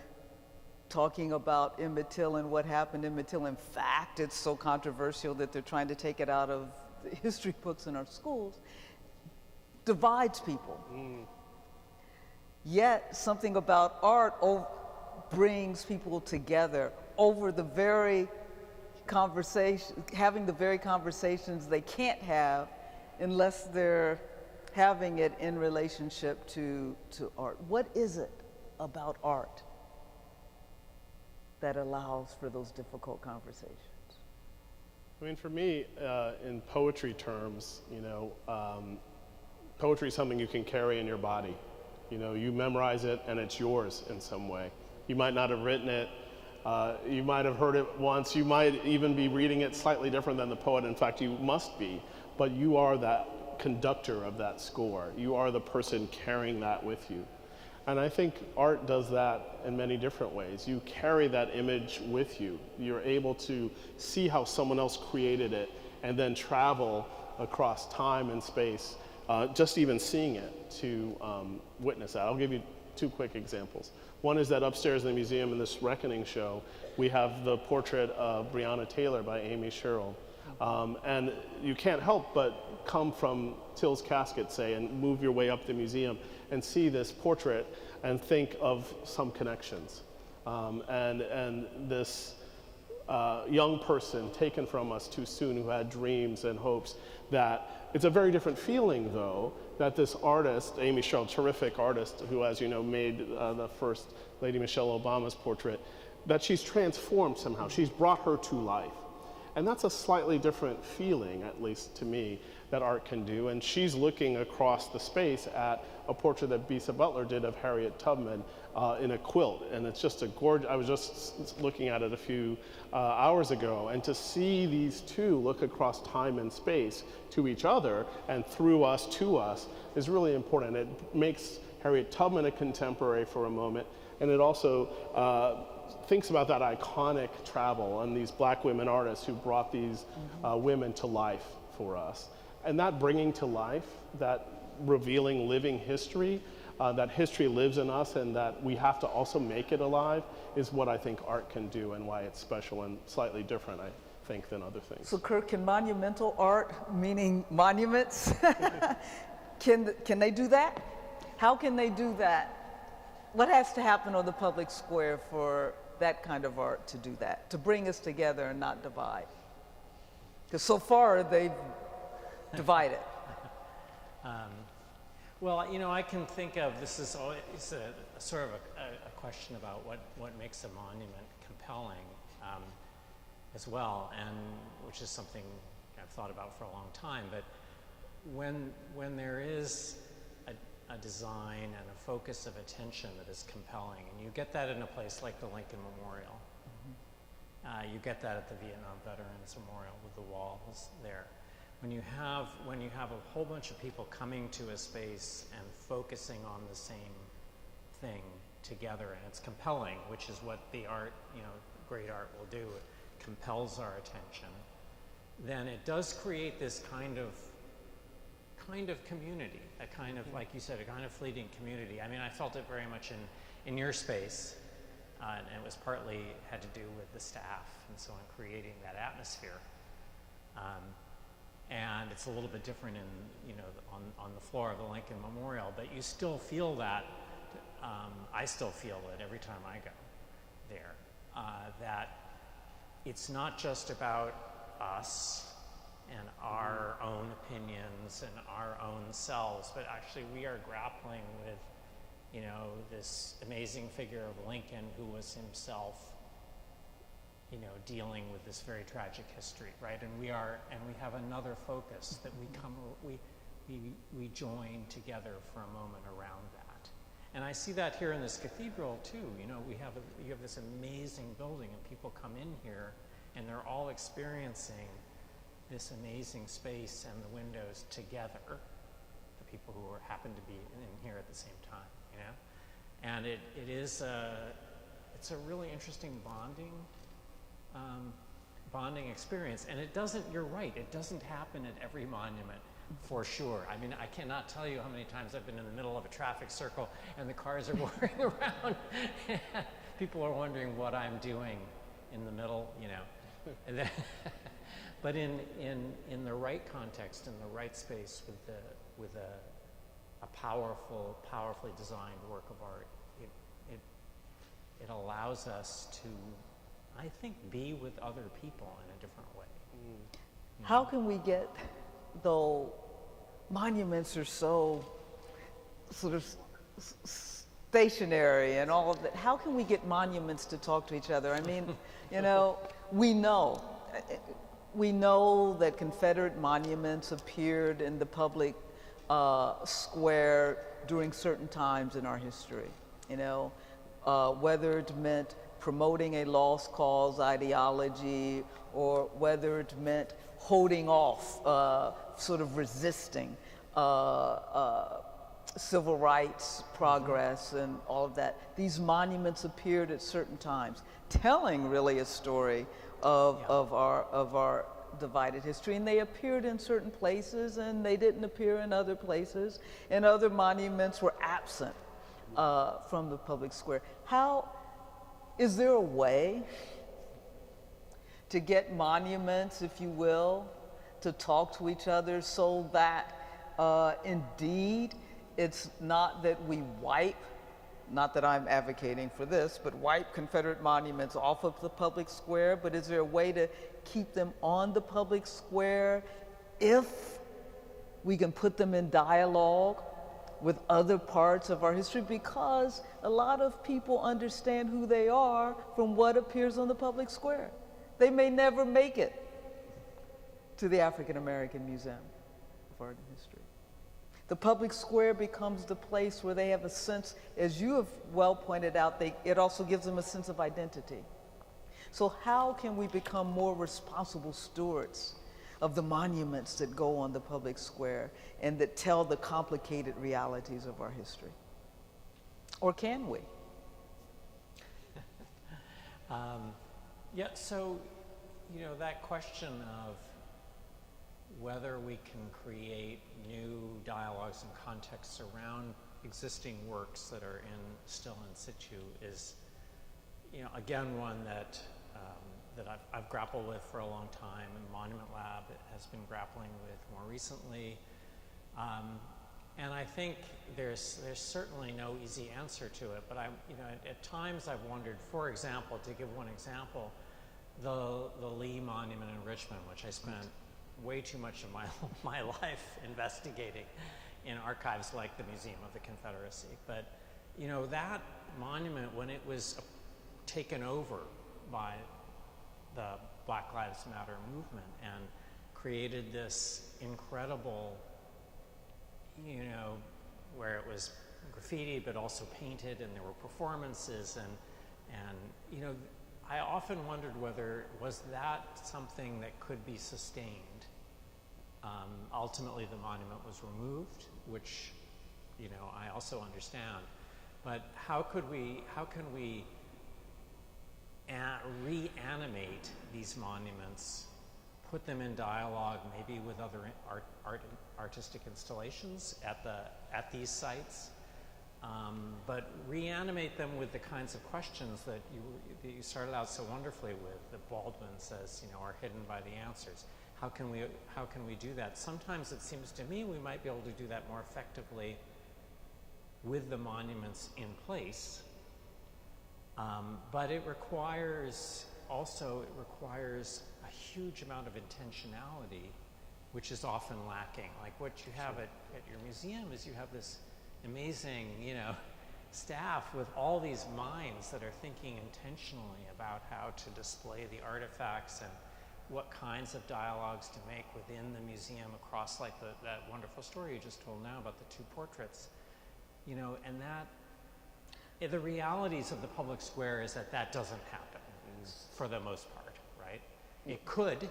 talking about Emmett Till and what happened to Emmett Till, in fact, it's so controversial that they're trying to take it out of the history books in our schools, divides people. Yet something about art brings people together over the very conversation, having the very conversations they can't have unless they're having it in relationship to art. What is it about art that allows for those difficult conversations? I mean, for me, in poetry terms, you know, poetry is something you can carry in your body. You know, you memorize it and it's yours in some way. You might not have written it, you might have heard it once, you might even be reading it slightly different than the poet. In fact, you must be, but you are that conductor of that score. You are the person carrying that with you. And I think art does that in many different ways. You carry that image with you. You're able to see how someone else created it and then travel across time and space, just even seeing it to witness that. I'll give you two quick examples. One is that upstairs in the museum in this Reckoning show, we have the portrait of Breonna Taylor by Amy Sherrill. And you can't help but come from Till's casket, say, and move your way up the museum and see this portrait and think of some connections. And this young person taken from us too soon who had dreams and hopes, that it's a very different feeling, though, that this artist, Amy Sherrill, terrific artist who, as you know, made the first Lady Michelle Obama's portrait, that she's transformed somehow. She's brought her to life. And that's a slightly different feeling, at least to me, that art can do. And she's looking across the space at a portrait that Bisa Butler did of Harriet Tubman in a quilt. And it's just a gorgeous, I was just looking at it a few hours ago, and to see these two look across time and space to each other and through us to us is really important. It makes Harriet Tubman a contemporary for a moment, and it also thinks about that iconic travel and these black women artists who brought these women to life for us. And that bringing to life, that revealing living history, that history lives in us and that we have to also make it alive, is what I think art can do and why it's special and slightly different, I think. think, than other things. So Kirk, can monumental art, meaning monuments, can they do that? How can they do that? What has to happen on the public square for that kind of art to do that, to bring us together and not divide? Because so far they've divided. Well, you know, I can think of, this is always a sort of a question about what makes a monument compelling as well, and which is something I've thought about for a long time. But when there is a design and a focus of attention that is compelling, and you get that in a place like the Lincoln Memorial, you get that at the Vietnam Veterans Memorial with the walls there. When you have a whole bunch of people coming to a space and focusing on the same thing together, and it's compelling, which is what the art, you know, great art will do. It compels our attention. Then it does create this kind of community, a kind of, like you said, a kind of fleeting community. I mean, I felt it very much in your space, and it was partly had to do with the staff and so on, creating that atmosphere. And it's a little bit different in, you know, on the floor of the Lincoln Memorial, but you still feel that. I still feel it every time I go there. That it's not just about us and our own opinions and our own selves, but actually we are grappling with, you know, this amazing figure of Lincoln, who was himself, you know, dealing with this very tragic history, right? And we have another focus that we join together for a moment around that. And I see that here in this cathedral too. You know, you have this amazing building, and people come in here and they're all experiencing this amazing space and the windows together, the people who happen to be in here at the same time, you know? And it's a really interesting bonding experience. And it doesn't, you're right, it doesn't happen at every monument, for sure. I mean, I cannot tell you how many times I've been in the middle of a traffic circle and the cars are whirring around. People are wondering what I'm doing in the middle, you know. And then but in the right context, in the right space, with a powerfully designed work of art, it allows us to, I think, be with other people in a different way. How can we get, though monuments are so sort of stationary and all of that, how can we get monuments to talk to each other? I mean, you know, we know that Confederate monuments appeared in the public square during certain times in our history, you know, whether it meant promoting a lost cause ideology, or whether it meant holding off, sort of resisting civil rights progress and all of that. These monuments appeared at certain times, telling really a story of our divided history, and they appeared in certain places and they didn't appear in other places, and other monuments were absent from the public square. Is there a way to get monuments, if you will, to talk to each other so that indeed it's not that we wipe, not that I'm advocating for this, but wipe Confederate monuments off of the public square, but is there a way to keep them on the public square if we can put them in dialogue with other parts of our history? Because a lot of people understand who they are from what appears on the public square. They may never make it to the African American Museum of Art and History. The public square becomes the place where they have a sense, as you have well pointed out, it also gives them a sense of identity. So how can we become more responsible stewards of the monuments that go on the public square and that tell the complicated realities of our history? Or can we? Yeah, so, you know, that question of whether we can create new dialogues and contexts around existing works that are still in situ is, you know, again, one that that I've grappled with for a long time, and Monument Lab has been grappling with more recently. And I think there's certainly no easy answer to it, but at times I've wondered, for example, to give one example, the Lee Monument in Richmond, which I spent way too much of my life investigating in archives like the Museum of the Confederacy. But that monument, when it was taken over by the Black Lives Matter movement and created this incredible, where it was graffiti but also painted, and there were performances, and I often wondered whether was that something that could be sustained. Ultimately, the monument was removed, which I also understand. But how can we reanimate these monuments, put them in dialogue, maybe with other artistic installations at these sites, but reanimate them with the kinds of questions that you started out so wonderfully with, that Baldwin says are hidden by the answers. How can we do that? Sometimes it seems to me we might be able to do that more effectively with the monuments in place, but it requires a huge amount of intentionality, which is often lacking. Like what you have at your museum is you have this amazing, staff with all these minds that are thinking intentionally about how to display the artifacts and what kinds of dialogues to make within the museum across, like that wonderful story you just told now about the two portraits. And that the realities of the public square is that doesn't happen for the most part, right? It could,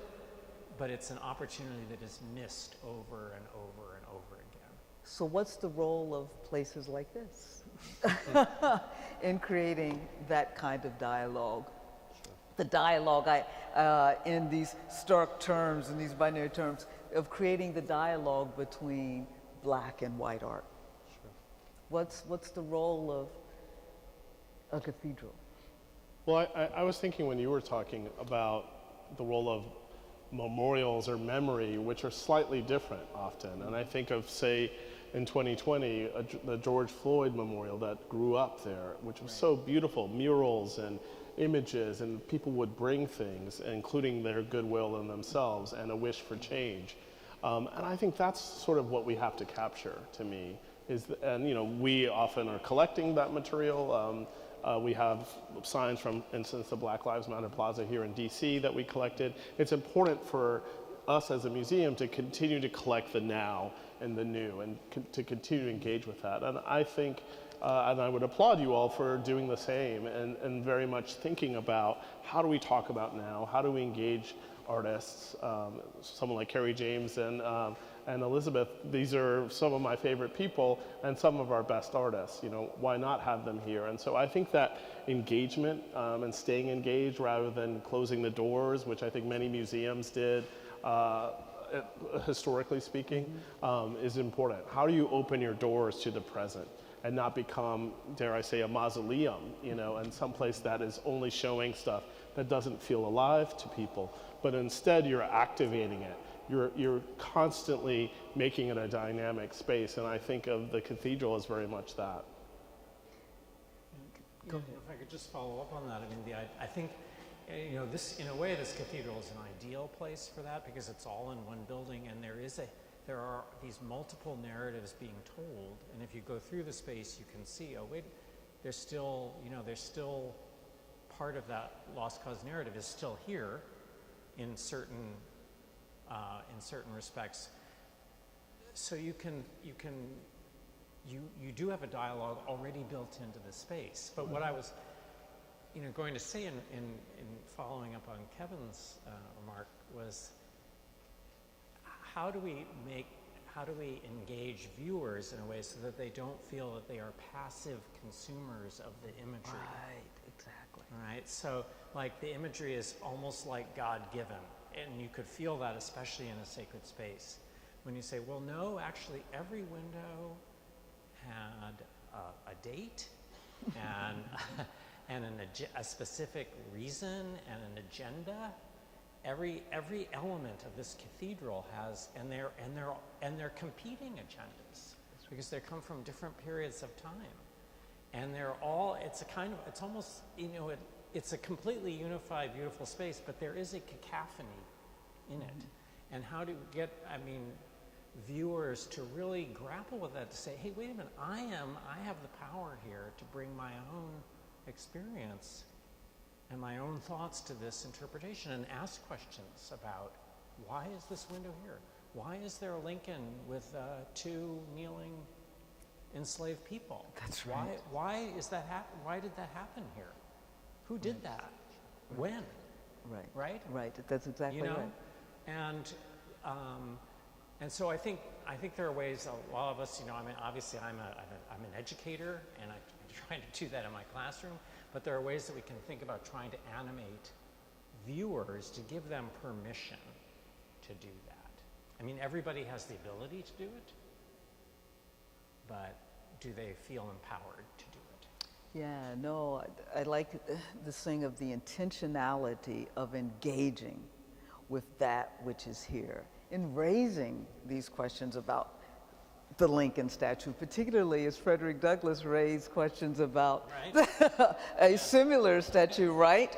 but it's an opportunity that is missed over and over and over again. So what's the role of places like this in creating that kind of dialogue? Sure. The dialogue, in these stark terms, in these binary terms, of creating the dialogue between black and white art. Sure. What's the role of a cathedral? Well, I was thinking when you were talking about the role of memorials or memory, which are slightly different often. And I think of, say, in 2020, the George Floyd Memorial that grew up there, which was so beautiful, murals and images, and people would bring things, including their goodwill in themselves and a wish for change. And I think that's sort of what we have to capture, to me. We often are collecting that material. We have signs from, for instance, the Black Lives Matter Plaza here in DC that we collected. It's important for us as a museum to continue to collect the now and the new, and to continue to engage with that. And I think, and I would applaud you all for doing the same, and very much thinking about how do we talk about now, how do we engage artists, someone like Carrie James and Elizabeth. These are some of my favorite people and some of our best artists. Why not have them here? And so I think that engagement and staying engaged rather than closing the doors, which I think many museums did, historically speaking, is important. How do you open your doors to the present and not become, dare I say, a mausoleum, and someplace that is only showing stuff that doesn't feel alive to people, but instead you're activating it. You're constantly making it a dynamic space, and I think of the cathedral as very much that. Go ahead. If I could just follow up on that, I think, this, in a way, this cathedral is an ideal place for that, because it's all in one building, and there are these multiple narratives being told, and if you go through the space, you can see, there's still part of that lost cause narrative is still here in certain respects. So you do have a dialogue already built into the space. But what I was going to say in following up on Kevin's remark was, how do we engage viewers in a way so that they don't feel that they are passive consumers of the imagery? Right, exactly. Right, so like the imagery is almost like God-given, and you could feel that especially in a sacred space. When you say, well, no, actually every window had a date, and a specific reason and an agenda. Every element of this cathedral has, and they're competing agendas because they come from different periods of time, and they're all. It's almost, it's a completely unified, beautiful space, but there is a cacophony in it. And how to get, viewers to really grapple with that, to say, hey, wait a minute, I have the power here to bring my own experience and my own thoughts to this interpretation and ask questions about, why is this window here? Why is there a Lincoln with two kneeling enslaved people? That's right. Why is that why did that happen here? Who did that? When? Right. Right? Right. That's exactly right. And so I think there are ways. A lot of us, obviously I'm an educator, and I'm trying to do that in my classroom. But there are ways that we can think about trying to animate viewers to give them permission to do that. Everybody has the ability to do it, but do they feel empowered to do it? Yeah, no, I like this thing of the intentionality of engaging with that which is here, in raising these questions about the Lincoln statue, particularly as Frederick Douglass raised questions about a similar statue, right,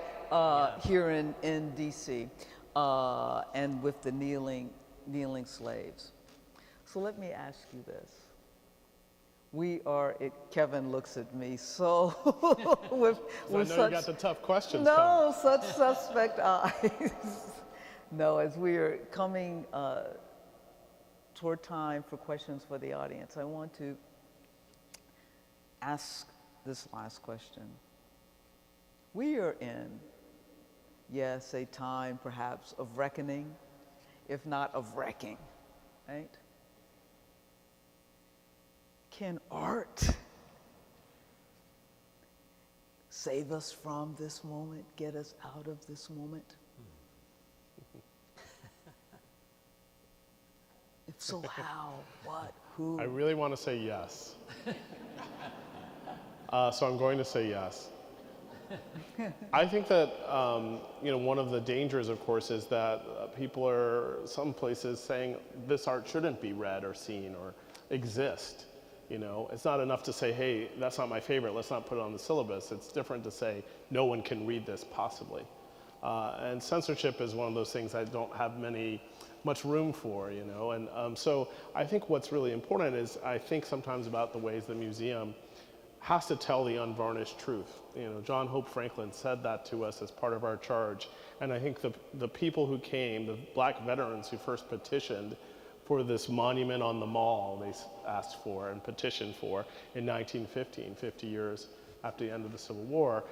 here in D.C., and with the kneeling slaves. So let me ask you this. Kevin looks at me so with I know such, you got the tough questions no, such suspect eyes. No, as we are coming toward time for questions for the audience, I want to ask this last question. We are in, yes, a time perhaps of reckoning, if not of wrecking, right? Can art save us from this moment, get us out of this moment? If so, how, what, who? I really want to say yes. So I'm going to say yes. I think that one of the dangers, of course, is that people are, some places, saying this art shouldn't be read or seen or exist. It's not enough to say, hey, that's not my favorite, let's not put it on the syllabus. It's different to say, no one can read this possibly. And censorship is one of those things I don't have much room for, And so I think what's really important is I think sometimes about the ways the museum has to tell the unvarnished truth. John Hope Franklin said that to us as part of our charge. And I think the people who came, the black veterans who first petitioned for this monument on the mall they asked for and petitioned for in 1915, 50 years after the end of the Civil War,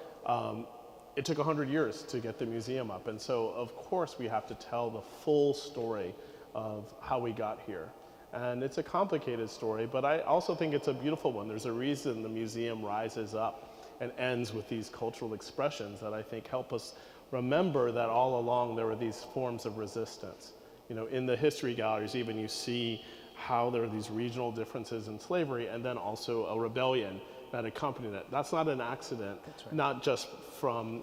it took 100 years to get the museum up. And so, of course, we have to tell the full story of how we got here. And it's a complicated story, but I also think it's a beautiful one. There's a reason the museum rises up and ends with these cultural expressions that I think help us remember that all along there were these forms of resistance. In the history galleries even, you see how there are these regional differences in slavery and then also a rebellion that accompanied it. That's not an accident, not just from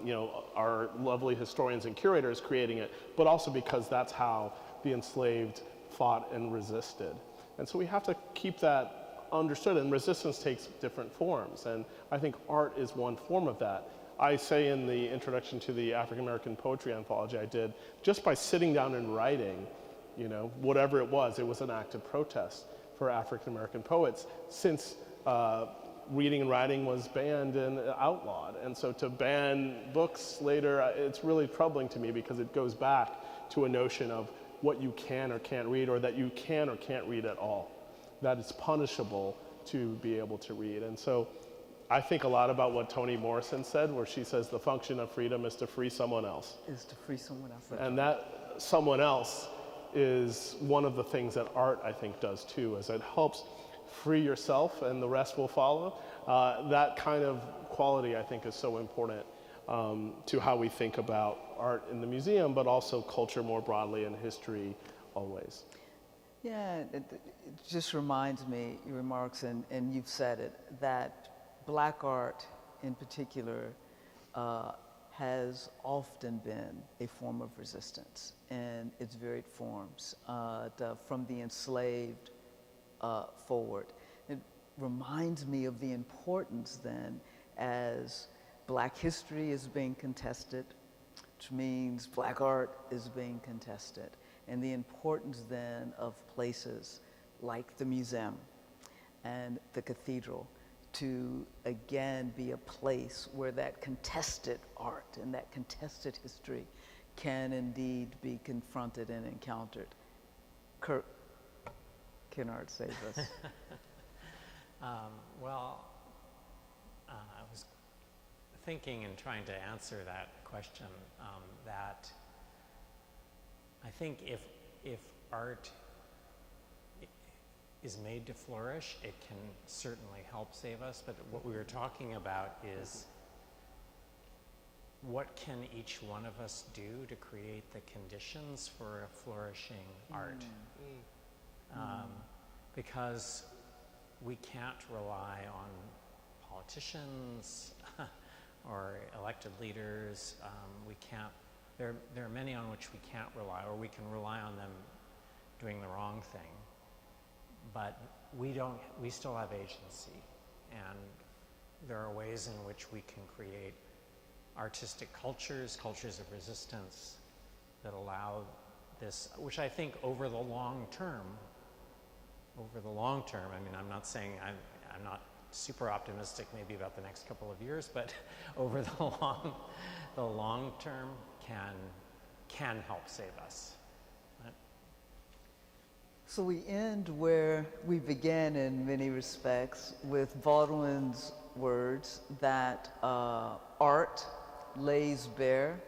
our lovely historians and curators creating it, but also because that's how the enslaved fought and resisted. And so we have to keep that understood, and resistance takes different forms, and I think art is one form of that. I say in the introduction to the African American poetry anthology I did, just by sitting down and writing, whatever it was an act of protest for African American poets, since reading and writing was banned and outlawed. And so to ban books later, it's really troubling to me because it goes back to a notion of what you can or can't read, or that you can or can't read at all, that it's punishable to be able to read. And so I think a lot about what Toni Morrison said, where she says the function of freedom is to free someone else. Is to free someone else. And that someone else is one of the things that art, I think, does too, is it helps free yourself and the rest will follow. That kind of quality, I think, is so important to how we think about art in the museum, but also culture more broadly and history always. Yeah, it just reminds me, your remarks, and you've said it, that black art in particular has often been a form of resistance in its varied forms, from the enslaved forward. It reminds me of the importance then, as Black history is being contested, which means Black art is being contested, and the importance then of places like the museum and the cathedral to again be a place where that contested art and that contested history can indeed be confronted and encountered. Kurt Kennard, save us. I was thinking and trying to answer that question, that I think if art is made to flourish, it can certainly help save us, but what we were talking about is what can each one of us do to create the conditions for a flourishing art? Because we can't rely on politicians or elected leaders. We can't, there are many on which we can't rely, or we can rely on them doing the wrong thing. But we still have agency, and there are ways in which we can create artistic cultures of resistance that allow this, which I think over the long term, I mean, I'm not saying, I'm not super optimistic maybe about the next couple of years, but over the long term can help save us. So we end where we began in many respects, with Baldwin's words that art lays bare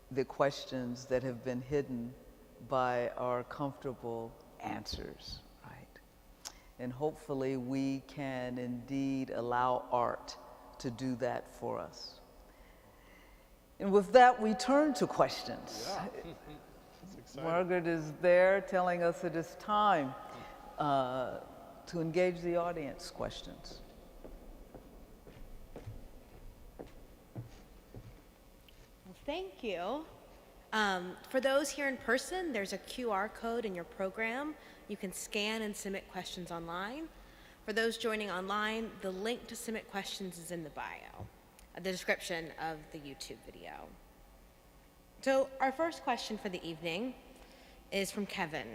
the questions that have been hidden by our comfortable answers, right? And hopefully we can indeed allow art to do that for us. And with that, we turn to questions. Yeah. Margaret is there telling us it is time to engage the audience. Questions. Well, thank you. For those here in person, there's a QR code in your program. You can scan and submit questions online. For those joining online, the link to submit questions is in the bio, the description of the YouTube video. So our first question for the evening is from Kevin.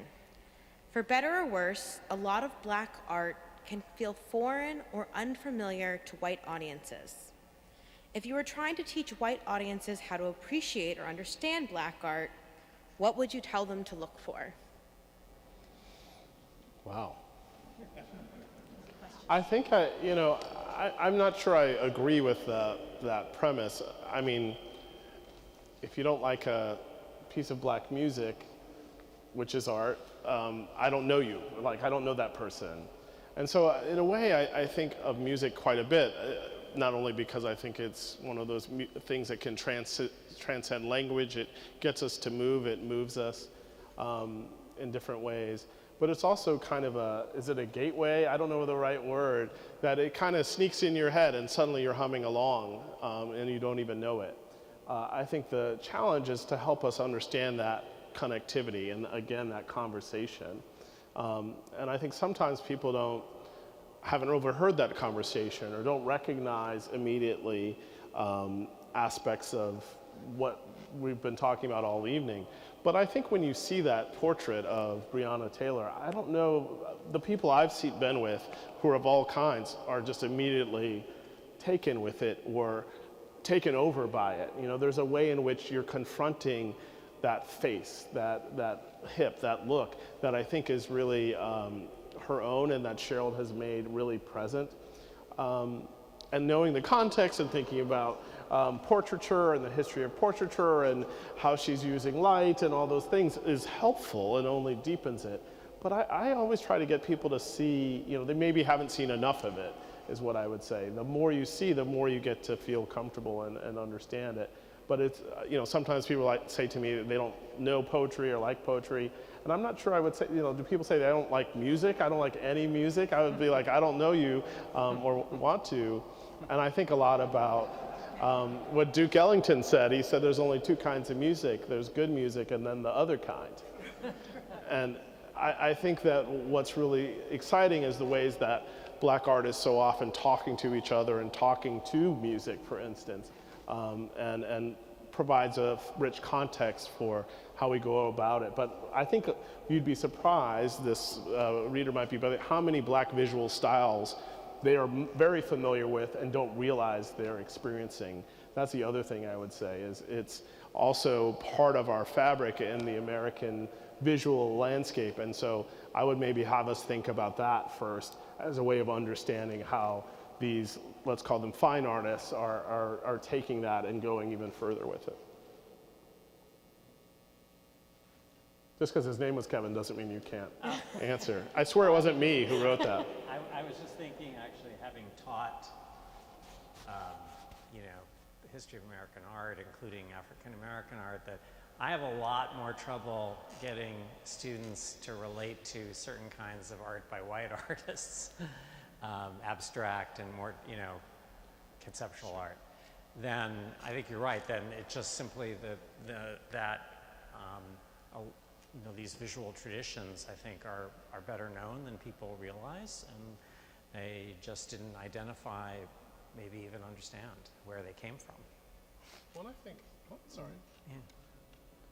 For better or worse, a lot of Black art can feel foreign or unfamiliar to white audiences. If you were trying to teach white audiences how to appreciate or understand Black art, what would you tell them to look for? Wow. I think I'm not sure I agree with that premise. I mean, if you don't like a piece of Black music, which is art, I don't know you. Like, I don't know that person. And so in a way, I think of music quite a bit, not only because I think it's one of those things that can transcend language. It gets us to move. It moves us in different ways. But it's also kind of is it a gateway? I don't know the right word, that it kind of sneaks in your head and suddenly you're humming along and you don't even know it. I think the challenge is to help us understand that connectivity and, again, that conversation. And I think sometimes people haven't overheard that conversation or don't recognize immediately aspects of what we've been talking about all evening. But I think when you see that portrait of Breonna Taylor, I don't know, the people I've been with who are of all kinds are just immediately taken with it or taken over by it. You know, there's a way in which you're confronting that face, that hip, that look, that I think is really her own and that Cheryl has made really present. And knowing the context and thinking about portraiture and the history of portraiture and how she's using light and all those things is helpful and only deepens it. But I always try to get people to see, they maybe haven't seen enough of it, is what I would say. The more you see, the more you get to feel comfortable and understand it. But it's, sometimes people say to me that they don't know poetry or like poetry. And I'm not sure I would say, do people say they don't like music? I don't like any music. I would be like, I don't know you or want to. And I think a lot about What Duke Ellington said, he said there's only two kinds of music. There's good music and then the other kind. And I think that what's really exciting is the ways that Black artists so often talking to each other and talking to music, for instance, and provides a rich context for how we go about it. But I think you'd be surprised, this reader might be, but how many Black visual styles they are very familiar with and don't realize they're experiencing. That's the other thing I would say, is it's also part of our fabric in the American visual landscape. And so I would maybe have us think about that first as a way of understanding how these, let's call them fine artists, are taking that and going even further with it. Just because his name was Kevin doesn't mean you can't answer. I swear it wasn't me who wrote that. I was just thinking, actually, having taught, the history of American art, including African American art, that I have a lot more trouble getting students to relate to certain kinds of art by white artists, abstract and more, conceptual art. Then I think you're right. Then it's just simply these visual traditions, I think, are better known than people realize, and they just didn't identify, maybe even understand where they came from. Well, I think, sorry. Yeah.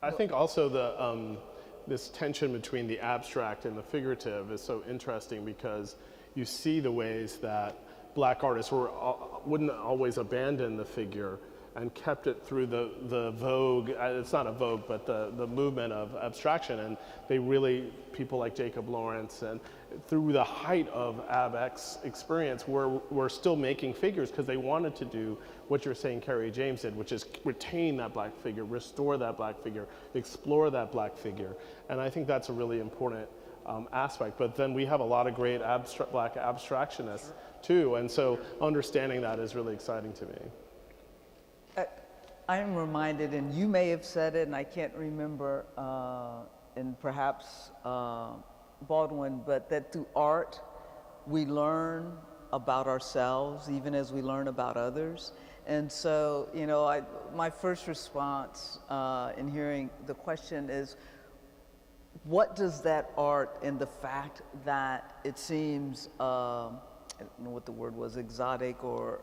I think also this tension between the abstract and the figurative is so interesting, because you see the ways that Black artists wouldn't always abandon the figure and kept it through the vogue, it's not a vogue, but the movement of abstraction. And they really, people like Jacob Lawrence, and through the height of AbX experience, were still making figures because they wanted to do what you're saying Carrie James did, which is retain that Black figure, restore that Black figure, explore that Black figure. And I think that's a really important aspect. But then we have a lot of great Black abstractionists too, and so understanding that is really exciting to me. I am reminded, and you may have said it, and I can't remember, and perhaps Baldwin, but that through art, we learn about ourselves, even as we learn about others. And so, my first response in hearing the question is, what does that art and the fact that it seems, I don't know what the word was, exotic, or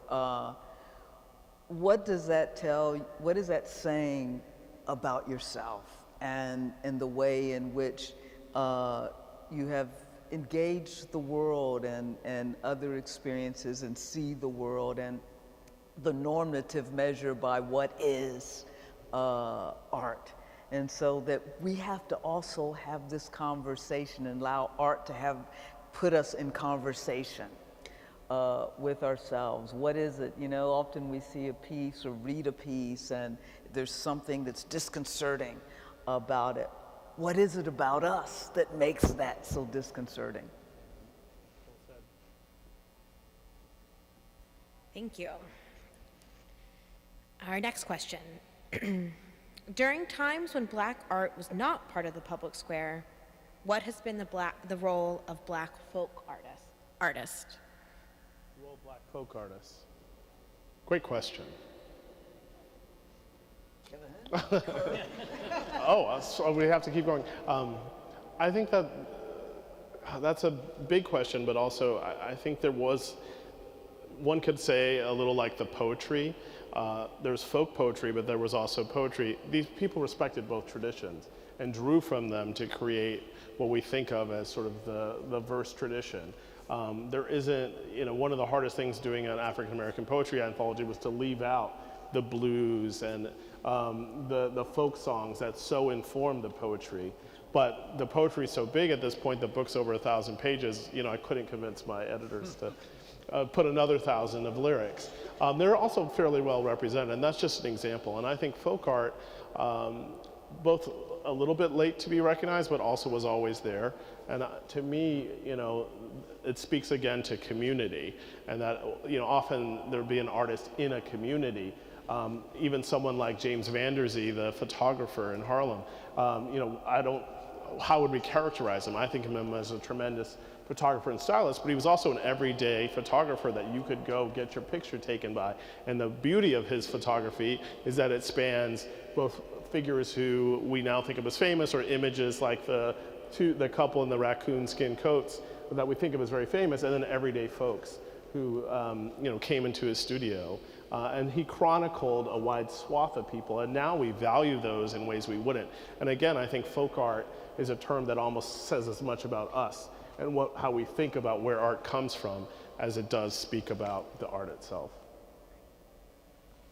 what does that tell, what is that saying about yourself and the way in which you have engaged the world and other experiences and see the world and the normative measure by what is art. And so that we have to also have this conversation and allow art to put us in conversation with ourselves. What is it? Often we see a piece or read a piece and there's something that's disconcerting about it. What is it about us that makes that so disconcerting? Thank you. Our next question. During times when Black art was not part of the public square, what has been the role of Black folk artist? Role of Black folk artists. Great question. So we have to keep going. I think that's a big question, but also I think there was, one could say a little like the poetry. There's folk poetry, but there was also poetry. These people respected both traditions and drew from them to create what we think of as sort of the verse tradition. There isn't, one of the hardest things doing an African American poetry anthology was to leave out the blues and the folk songs that so informed the poetry. But the poetry is so big at this point, the book's over 1,000 pages, I couldn't convince my editors to put another 1,000 of lyrics. They're also fairly well represented, and that's just an example. And I think folk art, both a little bit late to be recognized, but also was always there. And to me, it speaks again to community, and that often there'd be an artist in a community. Even someone like James Van Der Zee, the photographer in Harlem, I don't how would we characterize him? I think of him as a tremendous photographer and stylist, but he was also an everyday photographer that you could go get your picture taken by. And the beauty of his photography is that it spans both figures who we now think of as famous, or images like the couple in the raccoon skin coats that we think of as very famous, and then everyday folks who came into his studio. And he chronicled a wide swath of people, and now we value those in ways we wouldn't. And again, I think folk art is a term that almost says as much about us and how we think about where art comes from as it does speak about the art itself.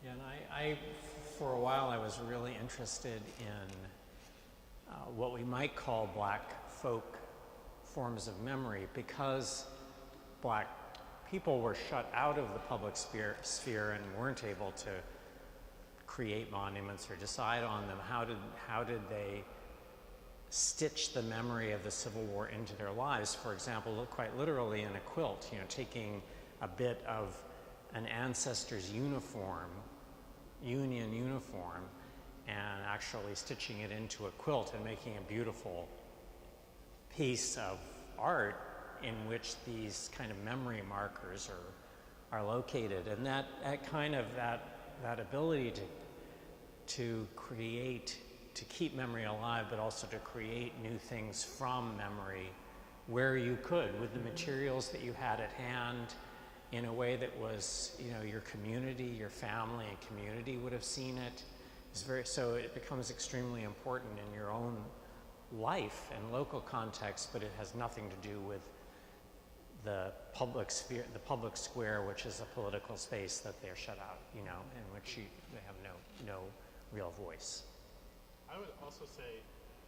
Yeah, and I for a while, I was really interested in what we might call Black folk forms of memory, because Black people were shut out of the public sphere and weren't able to create monuments or decide on them. How did they stitch the memory of the Civil War into their lives? For example, quite literally in a quilt, taking a bit of an ancestor's uniform, Union uniform, and actually stitching it into a quilt and making a beautiful piece of art in which these kind of memory markers are located. And that ability to create, to keep memory alive, but also to create new things from memory where you could, with the materials that you had at hand, in a way that was, your community, your family and community would have seen it. So it becomes extremely important in your own life and local context, but it has nothing to do with the public sphere, the public square, which is a political space that they're shut out, in which they have no real voice. I would also say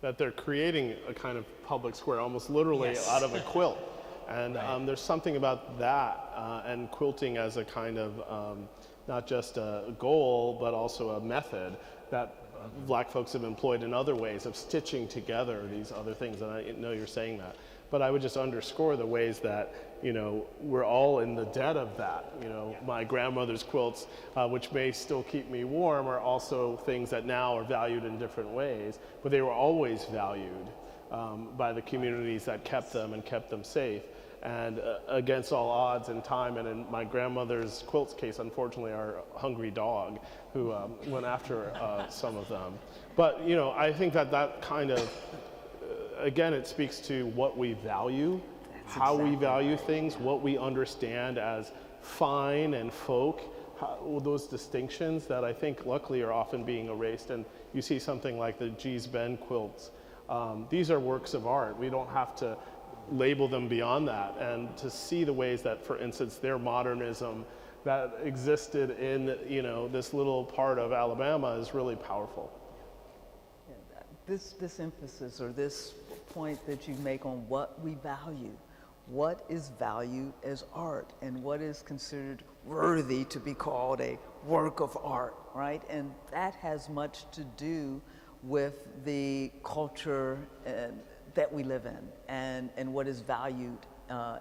that they're creating a kind of public square, almost literally out of a quilt. And right. There's something about that and quilting as a kind of not just a goal, but also a method that Black folks have employed in other ways of stitching together these other things. And I know you're saying that. But I would just underscore the ways that, we're all in the debt of that. My grandmother's quilts, which may still keep me warm, are also things that now are valued in different ways, but they were always valued by the communities that kept them and kept them safe. And against all odds and time, and in my grandmother's quilts case, unfortunately, our hungry dog who went after some of them. But, I think that kind of, again, it speaks to what we value, how we value things, what we understand as fine and folk, those distinctions that I think luckily are often being erased. And you see something like the Gee's Bend quilts. These are works of art. We don't have to label them beyond that. And to see the ways that, for instance, their modernism that existed in, this little part of Alabama is really powerful. This emphasis, or this point that you make on what we value, what is valued as art, and what is considered worthy to be called a work of art, right? And that has much to do with the culture that we live in, and what is valued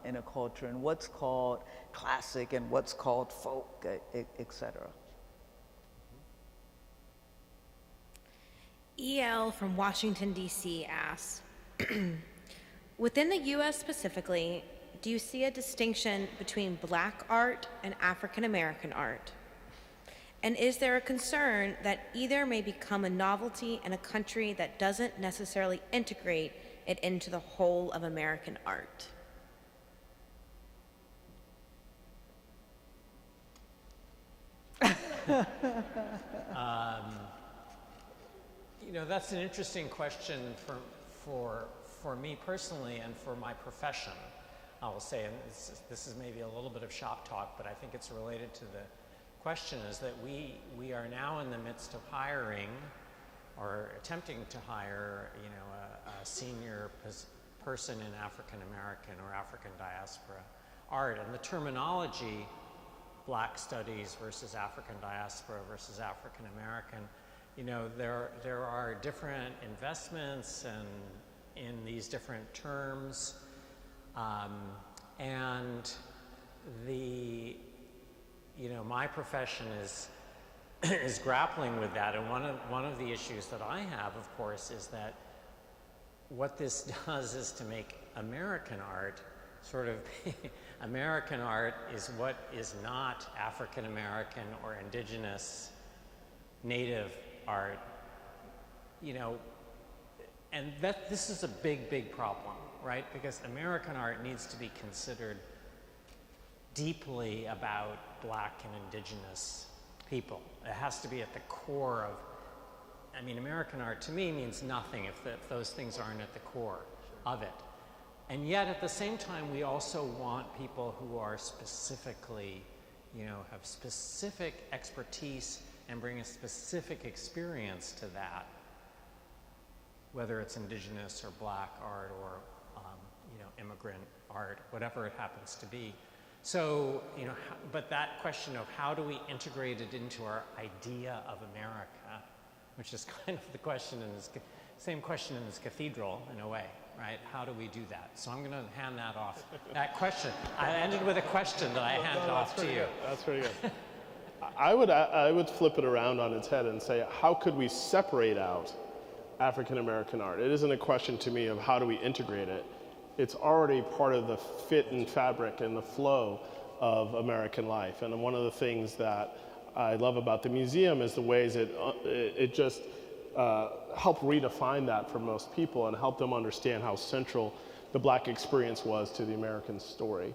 in a culture, and what's called classic and what's called folk, etc. EL from Washington, D.C. asks, within the U.S. specifically, do you see a distinction between Black art and African American art? And is there a concern that either may become a novelty in a country that doesn't necessarily integrate it into the whole of American art? That's an interesting question for me personally and for my profession, I will say. And this is maybe a little bit of shop talk, but I think it's related to the question, is that we are now in the midst of hiring or attempting to hire, a senior person in African American or African diaspora art. And the terminology, Black studies versus African diaspora versus African American, there are different investments and in these different terms, and my profession is grappling with that. And one of the issues that I have, of course, is that what this does is to make American art sort of, American art is what is not African American or indigenous native art, you know, and this is a big problem, right? Because American art needs to be considered deeply about Black and indigenous people. It has to be at the core of, I mean, American art to me means nothing if those things aren't at the core of it. And yet at the same time, we also want people who are specifically, you know, have specific expertise and bring a specific experience to that, whether it's indigenous or Black art or, you know, immigrant art, whatever it happens to be. So, you know, but that question of how do we integrate it into our idea of America, which is kind of the question in this, same question in this cathedral in a way, right? How do we do that? So I'm going to hand that off. That question, I ended with a question that I handed off to you. Good. That's pretty good. I would flip it around on its head and say, how could we separate out African American art? It isn't a question to me of how do we integrate it. It's already part of the fit and fabric and the flow of American life. And one of the things that I love about the museum is the ways it just helped redefine that for most people and help them understand how central the Black experience was to the American story.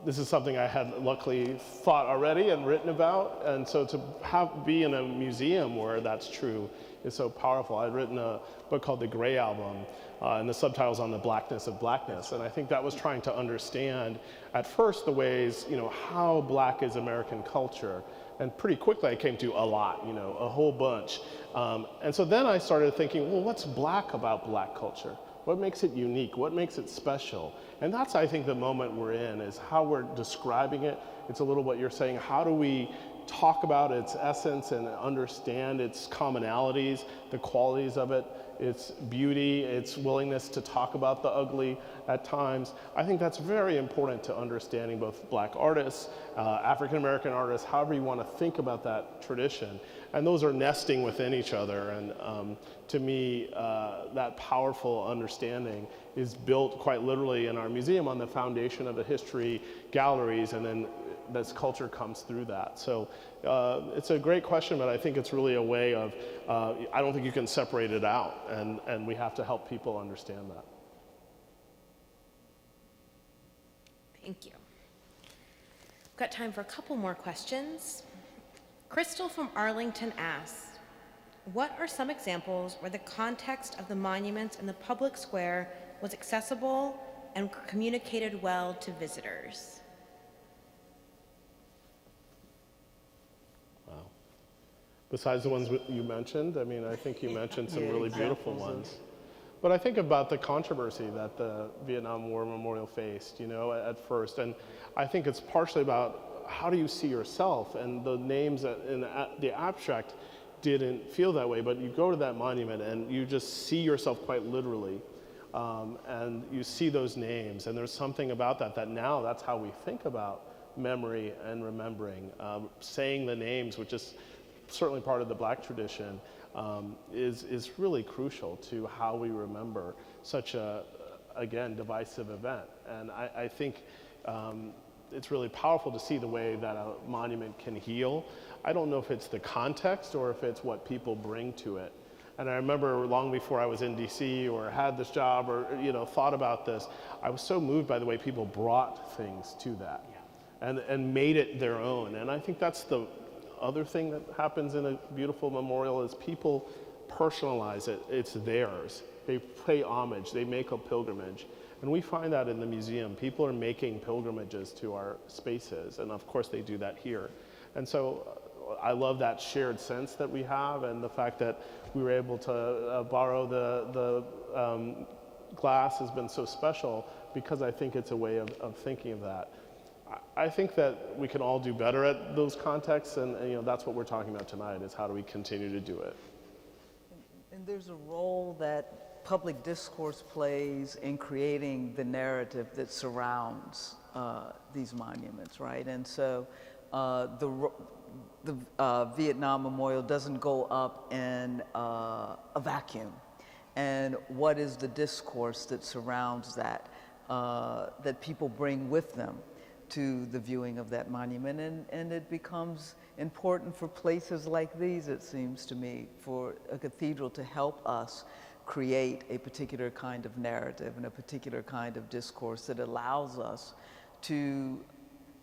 This is something I had luckily thought already and written about, and so to be in a museum where that's true is so powerful. I'd written a book called The Gray Album, and the subtitle's on the blackness of blackness, and I think that was trying to understand at first the ways, you know, how Black is American culture, and pretty quickly I came to a lot, you know, a whole bunch. And so then I started thinking, well, what's Black about Black culture? What makes it unique? What makes it special? And that's, I think, the moment we're in, is how we're describing it. It's a little what you're saying. How do we talk about its essence and understand its commonalities, the qualities of it, its beauty, its willingness to talk about the ugly at times? I think that's very important to understanding both Black artists, African American artists, however you want to think about that tradition. And those are nesting within each other. And to me, that powerful understanding is built quite literally in our museum on the foundation of the history, galleries, and then this culture comes through that. So it's a great question, but I think it's really a way of, I don't think you can separate it out, and we have to help people understand that. Thank you. We've got time for a couple more questions. Crystal from Arlington asks, what are some examples where the context of the monuments in the public square was accessible and communicated well to visitors? Wow. Besides the ones you mentioned, I mean, I think you mentioned some really beautiful ones. But I think about the controversy that the Vietnam War Memorial faced, you know, at first. And I think it's partially about how do you see yourself? And the names in the abstract didn't feel that way, but you go to that monument and you just see yourself quite literally. And you see those names, and there's something about that now that's how we think about memory and remembering. Saying the names, which is certainly part of the Black tradition, is really crucial to how we remember such a, again, divisive event. And I think it's really powerful to see the way that a monument can heal. I don't know if it's the context or if it's what people bring to it. And I remember long before I was in DC or had this job or, you know, thought about this, I was so moved by the way people brought things to that and made it their own. And I think that's the other thing that happens in a beautiful memorial is people personalize it. It's theirs. They pay homage. They make a pilgrimage. And we find that in the museum. People are making pilgrimages to our spaces. And of course they do that here. And so I love that shared sense that we have and the fact that we were able to borrow the glass has been so special because I think it's a way of thinking of that. I think that we can all do better at those contexts, and you know that's what we're talking about tonight, is how do we continue to do it. And there's a role that public discourse plays in creating the narrative that surrounds these monuments, right? And so the Vietnam Memorial doesn't go up in a vacuum. and what is the discourse that surrounds that, that people bring with them to the viewing of that monument. And it becomes important for places like these, it seems to me, for a cathedral to help us create a particular kind of narrative and a particular kind of discourse that allows us to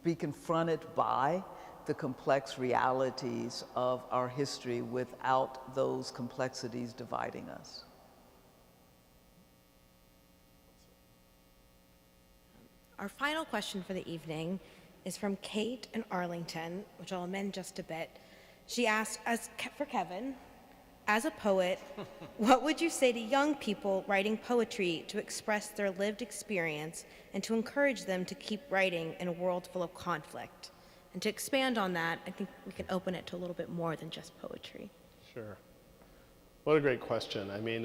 be confronted by the complex realities of our history without those complexities dividing us. Our final question for the evening is from Kate in Arlington, which I'll amend just a bit. She asked, for Kevin, as a poet, what would you say to young people writing poetry to express their lived experience and to encourage them to keep writing in a world full of conflict? And to expand on that, I think we can open it to a little bit more than just poetry. Sure. What a great question. I mean,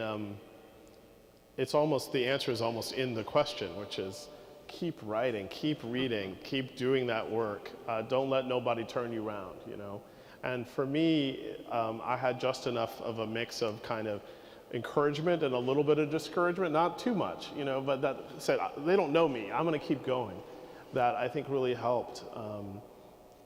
it's almost, the answer is almost in the question, which is keep writing, keep reading, keep doing that work. Don't let nobody turn you around, you know? And for me, I had just enough of a mix of kind of encouragement and a little bit of discouragement, not too much, you know, but that said, they don't know me, I'm gonna keep going. That I think really helped.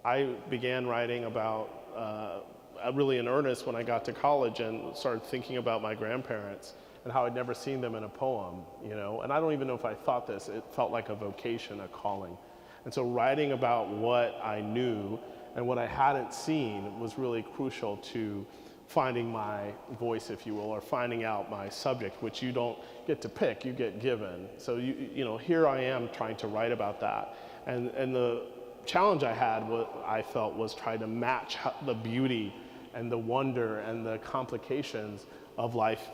I began writing about, really in earnest when I got to college and started thinking about my grandparents and how I'd never seen them in a poem, you know, and I don't even know if I thought this, it felt like a vocation, a calling. And so writing about what I knew and what I hadn't seen was really crucial to finding my voice, if you will, or finding out my subject, which you don't get to pick, you get given. So, you know, here I am trying to write about that. And the challenge I had, what I felt, was trying to match the beauty and the wonder and the complications of life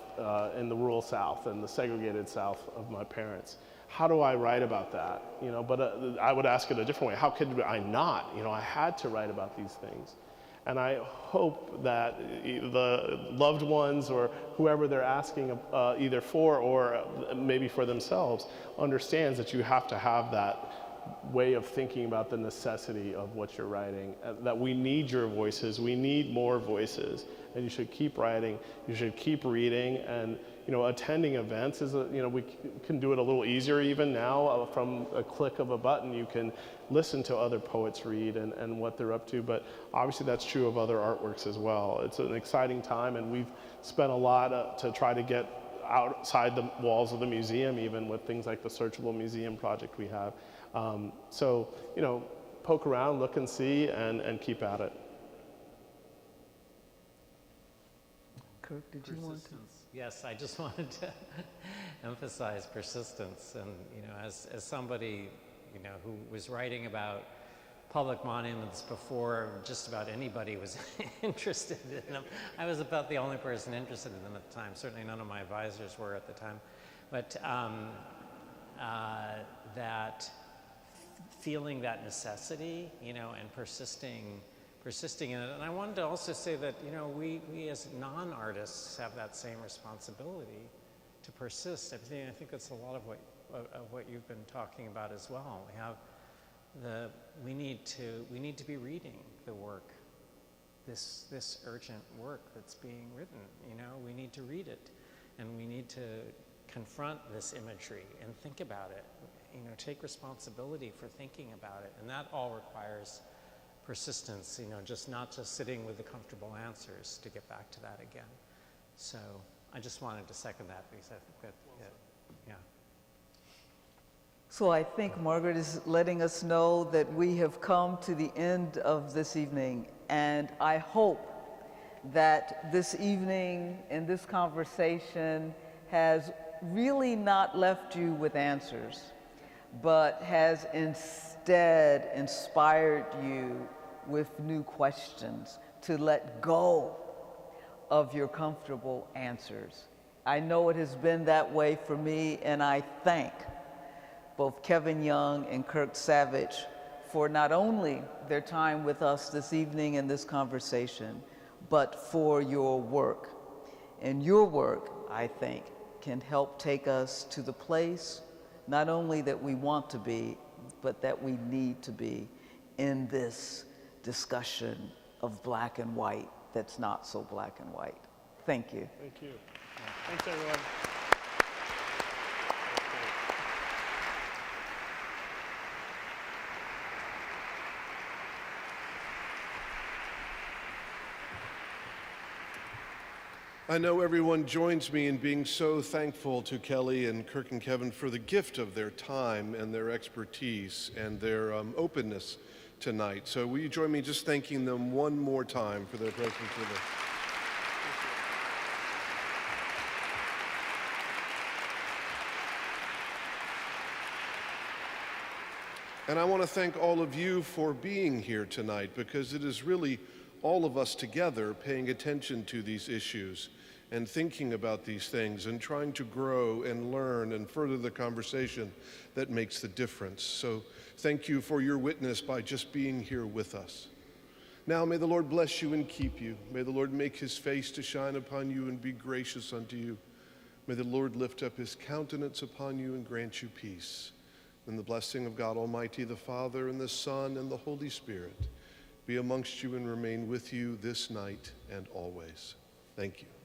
in the rural South and the segregated South of my parents. How do I write about that? You know, but I would ask it a different way. How could I not? You know, I had to write about these things. And I hope that the loved ones or whoever they're asking either for or maybe for themselves understands that you have to have that way of thinking about the necessity of what you're writing, that we need your voices, we need more voices, and you should keep writing, you should keep reading, and you know, attending events is, you know, we can do it a little easier even now. From a click of a button, you can listen to other poets read and what they're up to, but obviously that's true of other artworks as well. It's an exciting time, and we've spent a lot to try to get outside the walls of the museum, even with things like the Searchable Museum project we have. So, you know, poke around, look and see, and keep at it. Kirk, did you want to? Yes, I just wanted to emphasize persistence. And, you know, as somebody, you know, who was writing about public monuments before just about anybody was interested in them, I was about the only person interested in them at the time. Certainly none of my advisors were at the time. But that feeling that necessity, you know, and persisting in it. And I wanted to also say that, you know, we as non-artists have that same responsibility to persist. I think that's a lot of what you've been talking about as well. We need to be reading the work, this urgent work that's being written. You know, we need to read it, and we need to confront this imagery and think about it. You know, take responsibility for thinking about it, and that all requires persistence, you know, not just sitting with the comfortable answers to get back to that again. So I just wanted to second that because I think that, yeah. So I think Margaret is letting us know that we have come to the end of this evening, and I hope that this evening and this conversation has really not left you with answers, but has instead inspired you with new questions to let go of your comfortable answers. I know it has been that way for me, and I thank both Kevin Young and Kirk Savage for not only their time with us this evening in this conversation, but for your work. And your work, I think, can help take us to the place not only that we want to be, but that we need to be in this discussion of black and white that's not so black and white. Thank you. Thank you. Thanks, everyone. I know everyone joins me in being so thankful to Kelly and Kirk and Kevin for the gift of their time and their expertise and their openness tonight. So will you join me just thanking them one more time for their presence with us? And I want to thank all of you for being here tonight, because it is really all of us together paying attention to these issues and thinking about these things and trying to grow and learn and further the conversation that makes the difference. So thank you for your witness by just being here with us. Now may the Lord bless you and keep you. May the Lord make his face to shine upon you and be gracious unto you. May the Lord lift up his countenance upon you and grant you peace. And the blessing of God Almighty, the Father, and the Son, and the Holy Spirit be amongst you and remain with you this night and always. Thank you.